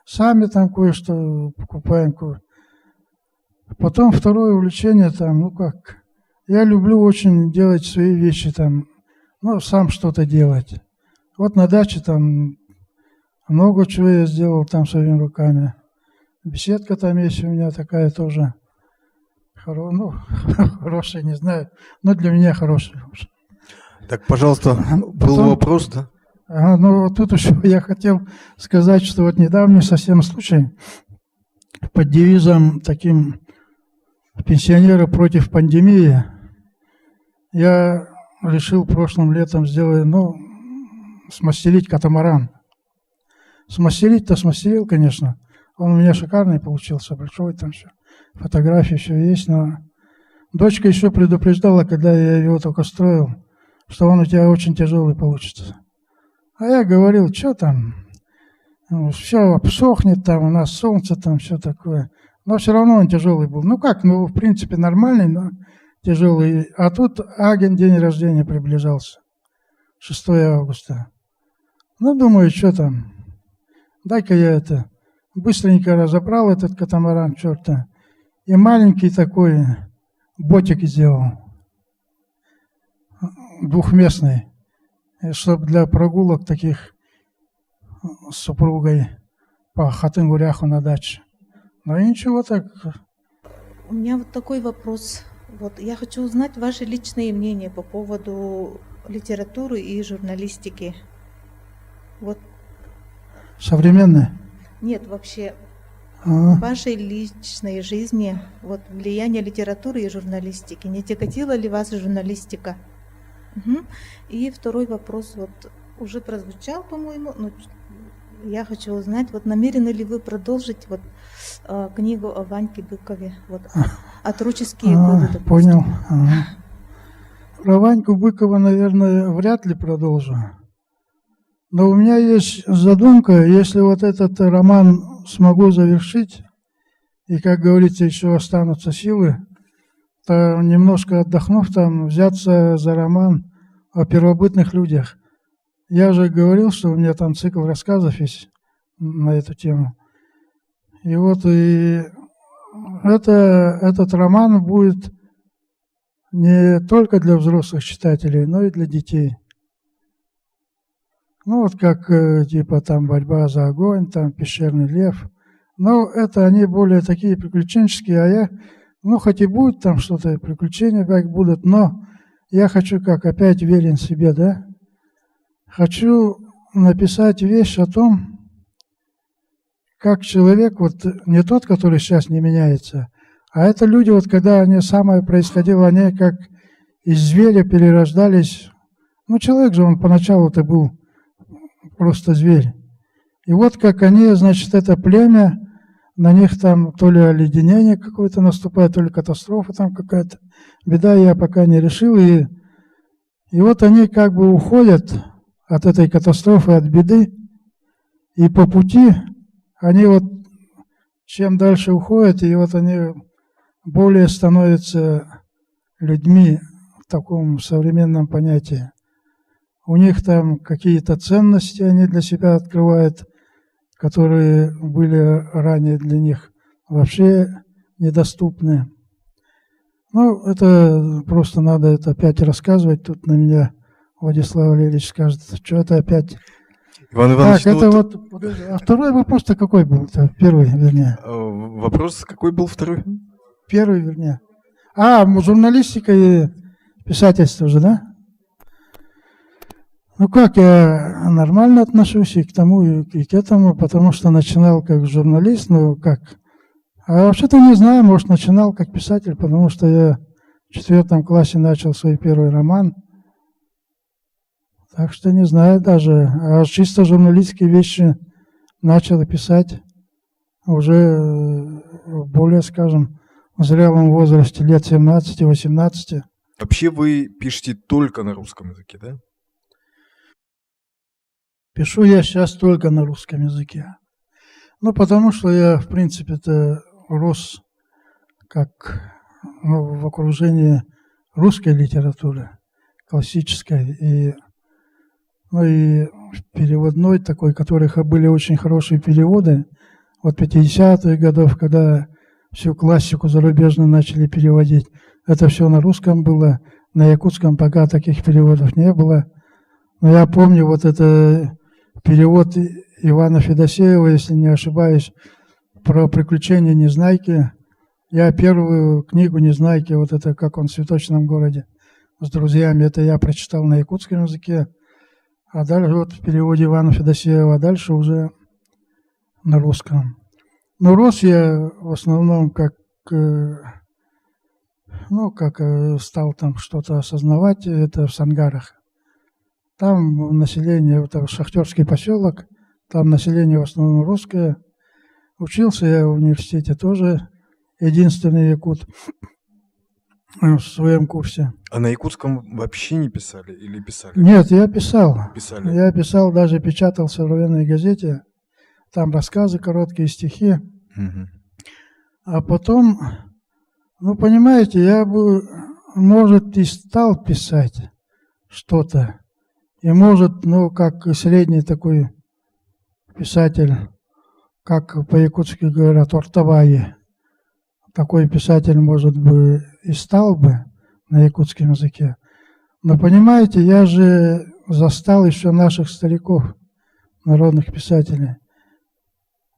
Сами там кое-что покупаем. Потом второе увлечение там, ну как, я люблю очень делать свои вещи там, ну, сам что-то делать. Вот на даче там много чего я сделал там своими руками. Беседка там есть у меня такая тоже, ну, хорошая, не знаю, но для меня хорошая. Так, пожалуйста, был вопрос, да? Ну, тут еще я хотел сказать, что вот недавний совсем случай под девизом таким «Пенсионеры против пандемии» я решил прошлым летом сделать, ну, смастерить катамаран. Смастерить-то смастерил, конечно. Он у меня шикарный получился, большой там все. Фотографии все есть, но дочка еще предупреждала, когда я его только строил, что он у тебя очень тяжелый получится. А я говорил, что там, ну, все обсохнет, там у нас солнце, там все такое. Но все равно он тяжелый был. Ну как, ну в принципе нормальный, но тяжелый. А тут Аген день рождения приближался, 6 августа. Ну думаю, что там, дай-ка я это быстренько разобрал этот катамаран, черта, и маленький такой ботик сделал, двухместный, чтобы для прогулок таких с супругой по Хатынгуряху на даче. Ну и ничего так. У меня вот такой вопрос. Вот я хочу узнать ваши личные мнения по поводу литературы и журналистики. Вот. Современные? Нет, вообще в вашей личной жизни вот влияние литературы и журналистики. Не тяготила ли вас журналистика? Угу. И второй вопрос вот уже прозвучал, по-моему. Но я хочу узнать, вот намерены ли вы продолжить вот книгу о Ваньке Быкове, вот отроческие годы, допустим. Понял. Про Ваньку Быкова, наверное, вряд ли продолжу. Но у меня есть задумка, если вот этот роман смогу завершить, и, как говорится, еще останутся силы, то немножко отдохнув там, взяться за роман о первобытных людях. Я же говорил, что у меня там цикл рассказов есть на эту тему. И вот и этот роман будет не только для взрослых читателей, но и для детей. Ну вот как типа там «Борьба за огонь», там «Пещерный лев». Но это они более такие приключенческие, а я, ну хоть и будет там что-то, приключения как будут, но я хочу как, опять верен себе, да? Хочу написать вещь о том, как человек, вот не тот, который сейчас не меняется, а это люди, вот когда они самое происходило, они как из зверя перерождались. Ну человек же, он поначалу-то был просто зверь. И вот как они, значит, это племя, на них там то ли оледенение какое-то наступает, то ли катастрофа там какая-то. Беда я пока не решил. И вот они как бы уходят от этой катастрофы, от беды. И по пути они вот чем дальше уходят, и вот они более становятся людьми в таком современном понятии. У них там какие-то ценности они для себя открывают, которые были ранее для них вообще недоступны. Ну, это просто надо это опять рассказывать. Тут на меня Владислав Валерьевич скажет, что это опять... Иван Иванович, так, это вот... А второй вопрос-то какой был? -то? Первый, вернее. Вопрос какой был второй? Первый, вернее. Журналистика и писательство же, да? Ну как, я нормально отношусь и к тому, и к этому, потому что начинал как журналист, ну как. А вообще-то не знаю, может, начинал как писатель, потому что я в 4 классе начал свой первый роман. Так что не знаю даже. А чисто журналистские вещи начал писать уже в более, скажем, в зрелом возрасте, лет 17-18. Вообще вы пишете только на русском языке, да? Пишу я сейчас только на русском языке. Ну, потому что я, в принципе-то, рос как в окружении русской литературы, классической, и переводной такой, у которых были очень хорошие переводы. Вот 50-х годов, когда всю классику зарубежную начали переводить, это все на русском было, на якутском пока таких переводов не было. Но я помню вот это перевод Ивана Федосеева, если не ошибаюсь, про приключения Незнайки. Я первую книгу Незнайки, вот это «Как он в цветочном городе» с друзьями, это я прочитал на якутском языке. А дальше вот в переводе Ивана Федосеева, а дальше уже на русском. Но рос я в основном как стал там что-то осознавать, это в Сангарах. Там население, это шахтерский поселок, там население в основном русское. Учился я в университете тоже, единственный якут в своем курсе. А на якутском вообще не писали или писали? Нет, я писал. Писали. Я писал, даже печатал в современной газете. Там рассказы, короткие стихи. Угу. А потом, понимаете, я бы, может, и стал писать что-то. И может, как средний такой писатель, как по-якутски говорят, ортоваи. Такой писатель, может быть, и стал бы на якутском языке. Но, понимаете, я же застал еще наших стариков, народных писателей.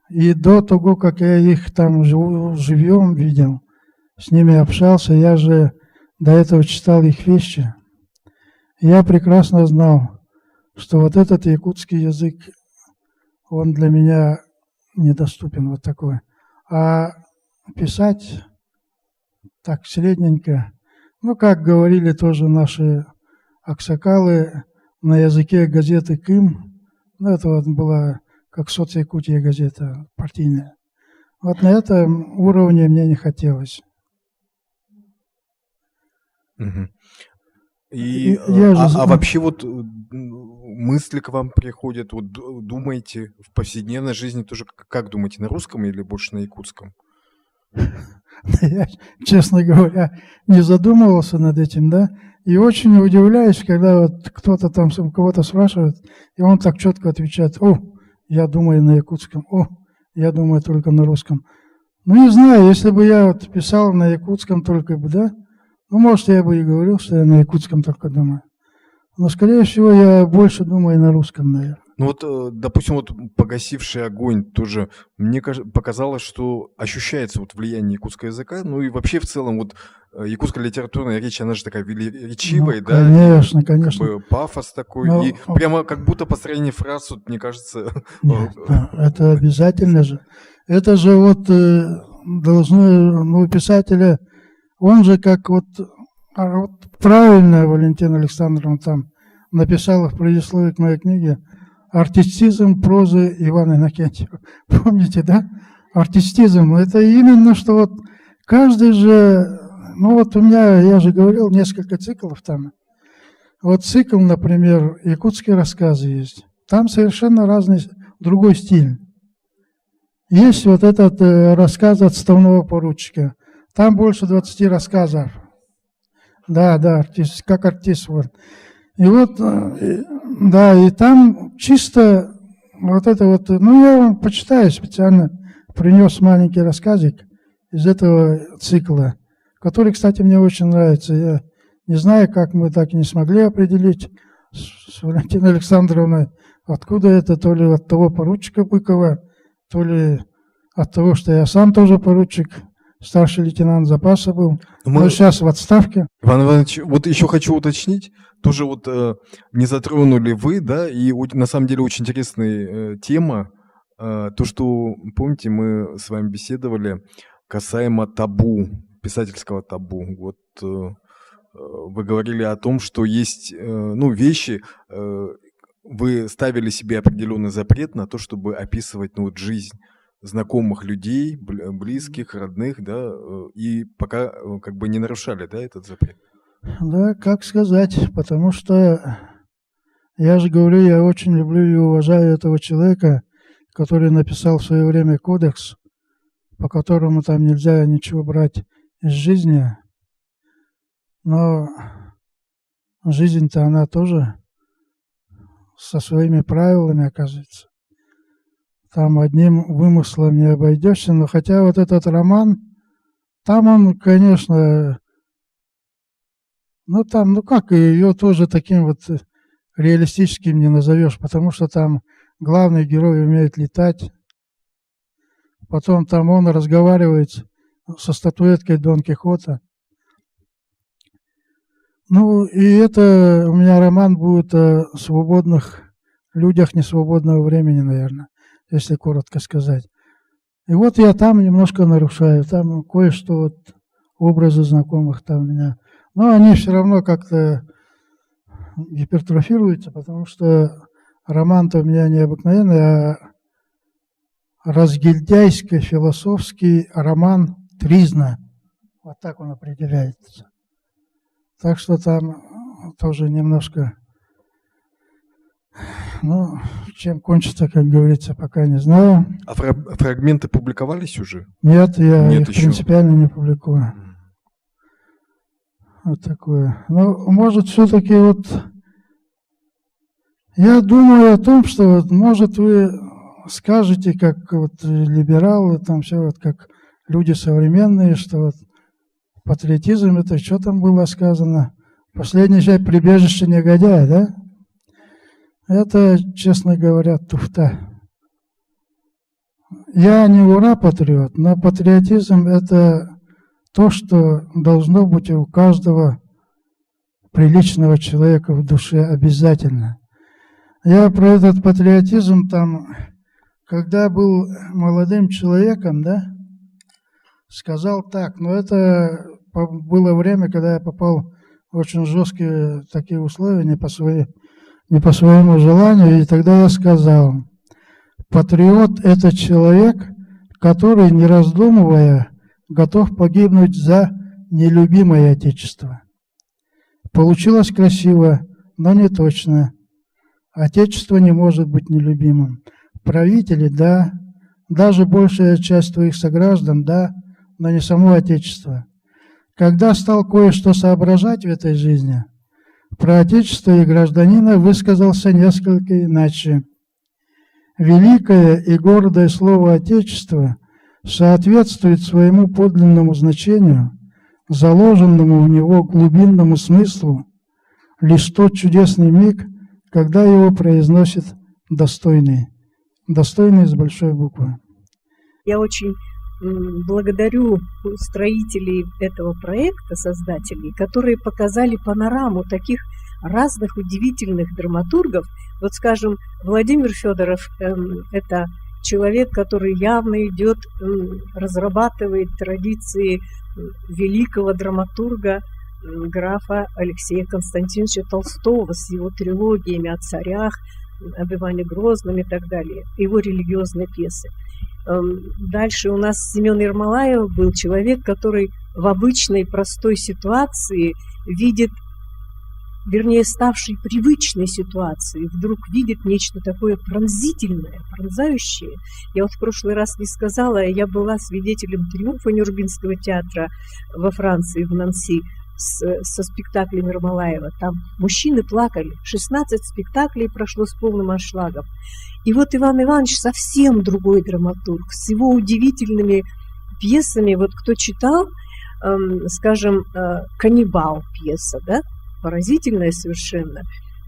И до того, как я их там живьем видел, с ними общался, я же до этого читал их вещи. Я прекрасно знал, что вот этот якутский язык, он для меня недоступен вот такой. А писать так средненько, как говорили тоже наши аксакалы, на языке газеты «Кым», это вот была как «Соцякутия» газета партийная. Вот на этом уровне мне не хотелось. Угу. А вообще вот мысли к вам приходят, вот думаете в повседневной жизни тоже, как думаете, на русском или больше на якутском? Я, честно говоря, не задумывался над этим, да, и очень удивляюсь, когда вот кто-то там кого-то спрашивает, и он так четко отвечает: я думаю на якутском, я думаю только на русском. Не знаю, если бы я вот писал на якутском только бы, да, может, я бы и говорил, что я на якутском только думаю. Но, скорее всего, я больше думаю на русском, наверное. Допустим, вот «Погасивший огонь» тоже, мне показалось, что ощущается вот влияние якутского языка, и вообще в целом вот якутская литературная речь, она же такая речивая, да? Конечно, конечно. Как бы пафос такой, и прямо как будто построение фраз, вот, мне кажется... Нет, это обязательно же. Это же вот должно, у писателя, он же как вот правильно Валентина Александровна там написала в предисловии к моей книге «Артистизм прозы Ивана Иннокентьева». Помните, да? Артистизм. Это именно, что вот каждый же... у меня, я же говорил, несколько циклов там. Вот цикл, например, якутские рассказы есть. Там совершенно разный, другой стиль. Есть вот этот рассказ «Отставного поручика». Там больше 20 рассказов. Да, артист, как артист. Вот. И вот, да, и там чисто вот это вот, я вам почитаю специально, принес маленький рассказик из этого цикла, который, кстати, мне очень нравится. Я не знаю, как мы так и не смогли определить с Валентиной Александровной, откуда это, то ли от того поручика Быкова, то ли от того, что я сам тоже поручик, старший лейтенант запаса был, но сейчас в отставке. Иван Иванович, вот еще хочу уточнить, тоже вот не затронули вы, да, и на самом деле очень интересная тема, то, что, помните, мы с вами беседовали касаемо табу, писательского табу. Вот вы говорили о том, что есть, вещи, вы ставили себе определенный запрет на то, чтобы описывать, жизнь знакомых людей, близких, родных, да, и пока как бы не нарушали, да, этот запрет? Да, как сказать, потому что, я же говорю, я очень люблю и уважаю этого человека, который написал в свое время кодекс, по которому там нельзя ничего брать из жизни. Но жизнь-то она тоже со своими правилами, оказывается. Там одним вымыслом не обойдешься. Но хотя вот этот роман, там он, конечно, ну там, ну как, ее тоже таким вот реалистическим не назовешь, потому что там главный герой умеет летать. Потом там он разговаривает со статуэткой Дон Кихота. Ну, и это у меня роман будет о свободных людях несвободного времени, наверное, если коротко сказать. И вот я там немножко нарушаю, там кое-что, вот образы знакомых там у меня. Но они все равно как-то гипертрофируются, потому что роман-то у меня необыкновенный, а разгильдяйско-философский роман Тризна. Вот так он определяется. Так что там тоже немножко, ну, чем кончится, как говорится, пока не знаю. А фрагменты публиковались уже? Нет, я Нет их еще. принципиально не публикую. Вот такое. Ну, может, все-таки вот я думаю о том, что вот, может, вы скажете, как вот либералы, там все вот как люди современные, что вот патриотизм, это что там было сказано? Последняя часть — прибежище негодяя, да? Это, честно говоря, туфта. Я не ура-патриот, но патриотизм — это то, что должно быть у каждого приличного человека в душе обязательно. Я про этот патриотизм там, когда был молодым человеком, да, сказал так, но это было время, когда я попал в очень жесткие такие условия, не по своему желанию, и тогда я сказал, патриот — это человек, который, не раздумывая, готов погибнуть за нелюбимое Отечество. Получилось красиво, но не точно. Отечество не может быть нелюбимым. Правители — да, даже большая часть твоих сограждан — да, но не само Отечество. Когда стал кое-что соображать в этой жизни, про Отечество и гражданина высказался несколько иначе. Великое и гордое слово «Отечество» соответствует своему подлинному значению, заложенному в него глубинному смыслу, лишь тот чудесный миг, когда его произносит достойный. Достойный с большой буквы. Я очень благодарю строителей этого проекта, создателей, которые показали панораму таких разных удивительных драматургов. Вот, скажем, Владимир Федоров – это человек, который явно идет, разрабатывает традиции великого драматурга графа Алексея Константиновича Толстого с его трилогиями о царях, об Иване Грозном и так далее, его религиозные пьесы. Дальше у нас Семен Ермолаев был человек, который в обычной простой ситуации видит, вернее, ставшей привычной ситуации, вдруг видит нечто такое пронзительное, пронзающее. Я вот в прошлый раз не сказала, я была свидетелем триумфа Нюрнбергского театра во Франции, в Нанси, со спектаклем Ермолаева. Там мужчины плакали. 16 спектаклей прошло с полным аншлагом. И вот Иван Иванович совсем другой драматург, с его удивительными пьесами. Вот кто читал, скажем, «Каннибал» пьеса, да, поразительная совершенно,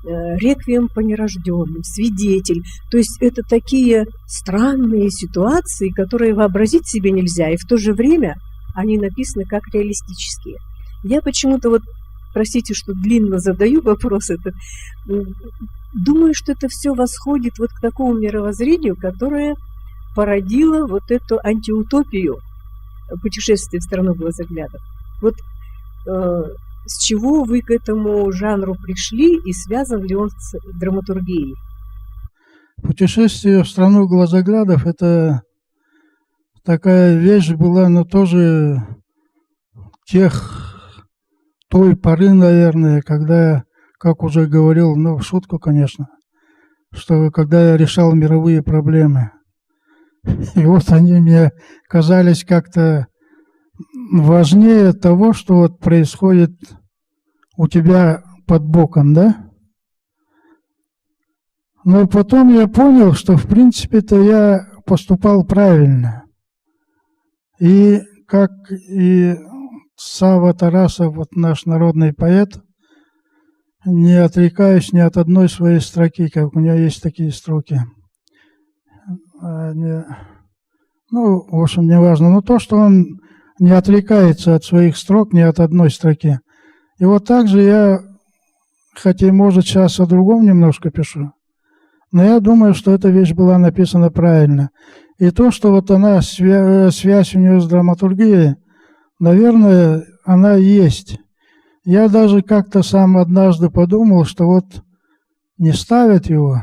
«Реквием по нерожденным», «Свидетель». То есть это такие странные ситуации, которые вообразить себе нельзя, и в то же время они написаны как реалистические. Я почему-то вот, простите, что длинно задаю вопрос этот, думаю, что это все восходит вот к такому мировоззрению, которое породило вот эту антиутопию «Путешествие в страну глазоглядов». Вот с чего вы к этому жанру пришли и связан ли он с драматургией? «Путешествие в страну глазоглядов» — это такая вещь была, но тоже той поры, наверное, когда, как уже говорил, ну, в шутку, конечно, что когда я решал мировые проблемы. И вот они мне казались как-то, важнее того, что вот происходит у тебя под боком, да? Но потом я понял, что в принципе-то я поступал правильно. И как и Сава Тарасов, вот наш народный поэт, не отрекаюсь ни от одной своей строки, как у меня есть такие строки. Ну, в общем, не важно. Но то, что он не отрекается от своих строк ни от одной строки. И вот так же я, хотя и может сейчас о другом немножко пишу, но я думаю, что эта вещь была написана правильно. И то, что вот она, связь у нее с драматургией, наверное, она есть. Я даже как-то сам однажды подумал, что вот не ставят его,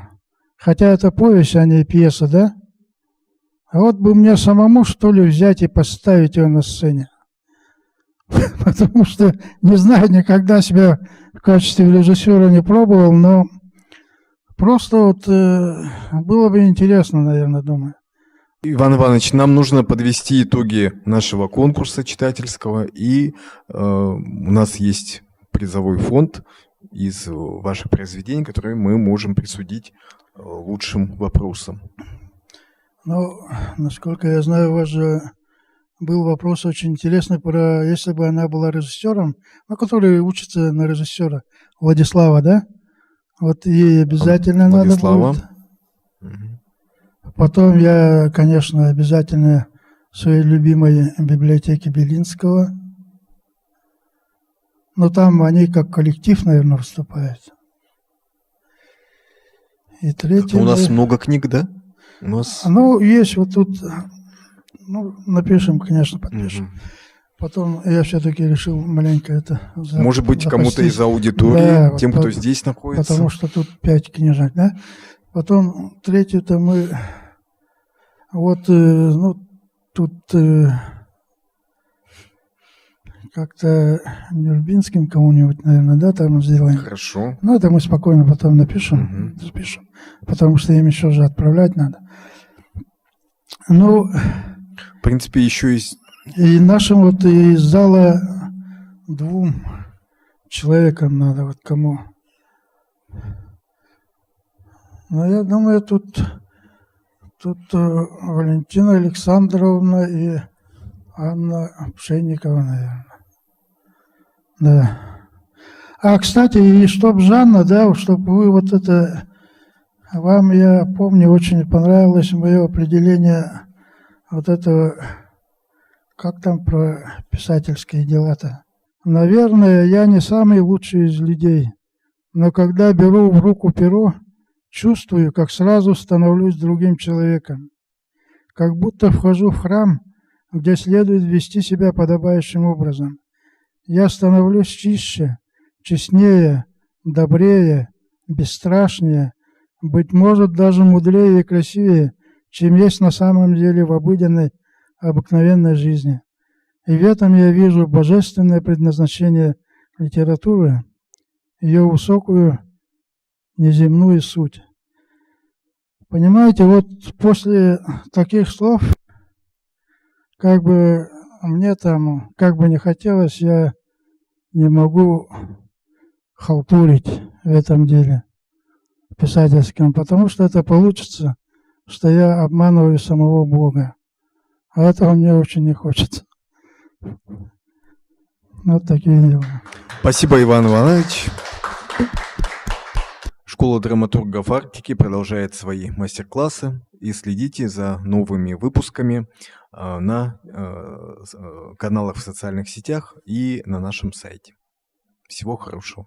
хотя это повесть, а не пьеса, да? А вот бы мне самому, что ли, взять и поставить его на сцене. Потому что, не знаю, никогда себя в качестве режиссера не пробовал, но просто вот было бы интересно, наверное, думаю. Иван Иванович, нам нужно подвести итоги нашего конкурса читательского, и у нас есть призовой фонд из ваших произведений, которые мы можем присудить лучшим вопросам. Ну, насколько я знаю, у вас же был вопрос очень интересный про, если бы она была режиссером, ну, который учится на режиссера, Владислава, да? Вот ей обязательно Владислава. надо будет. Потом я, конечно, обязательно в своей любимой библиотеке Белинского. Но там они как коллектив, наверное, выступают. И третье... У нас много книг, да? У нас... Ну, есть вот тут... Ну, напишем, конечно, подпишем. Потом я все-таки решил маленько это... Может быть, кому-то из аудитории, да, тем, вот кто здесь находится. Потому что тут 5 книжек, да? Потом третью-то мы... Вот, ну, тут как-то Нюрбинским кому-нибудь, наверное, да, там сделаем. Хорошо. Ну, это мы спокойно потом напишем, запишем, потому что им еще же отправлять надо. Ну, в принципе, еще есть... И нашим вот из зала 2 человекам надо, вот кому. Но я думаю, тут Валентина Александровна и Анна Пшенникова, наверное. Да. А, кстати, и чтоб Жанна, да, чтобы вы вот это... Вам, я помню, очень понравилось мое определение вот этого... Как там про писательские дела-то? Наверное, я не самый лучший из людей, но когда беру в руку перо, чувствую, как сразу становлюсь другим человеком. Как будто вхожу в храм, где следует вести себя подобающим образом. Я становлюсь чище, честнее, добрее, бесстрашнее, быть может, даже мудрее и красивее, чем есть на самом деле в обыденной, обыкновенной жизни. И в этом я вижу божественное предназначение литературы, ее высокую неземную суть. Понимаете, вот после таких слов, как бы мне там, как бы не хотелось, я не могу халтурить в этом деле писательском, потому что это получится, что я обманываю самого Бога. А этого мне очень не хочется. Вот такие дела. Спасибо, Иван Иванович. Школа драматургов Арктики продолжает свои мастер-классы, и следите за новыми выпусками на каналах в социальных сетях и на нашем сайте. Всего хорошего.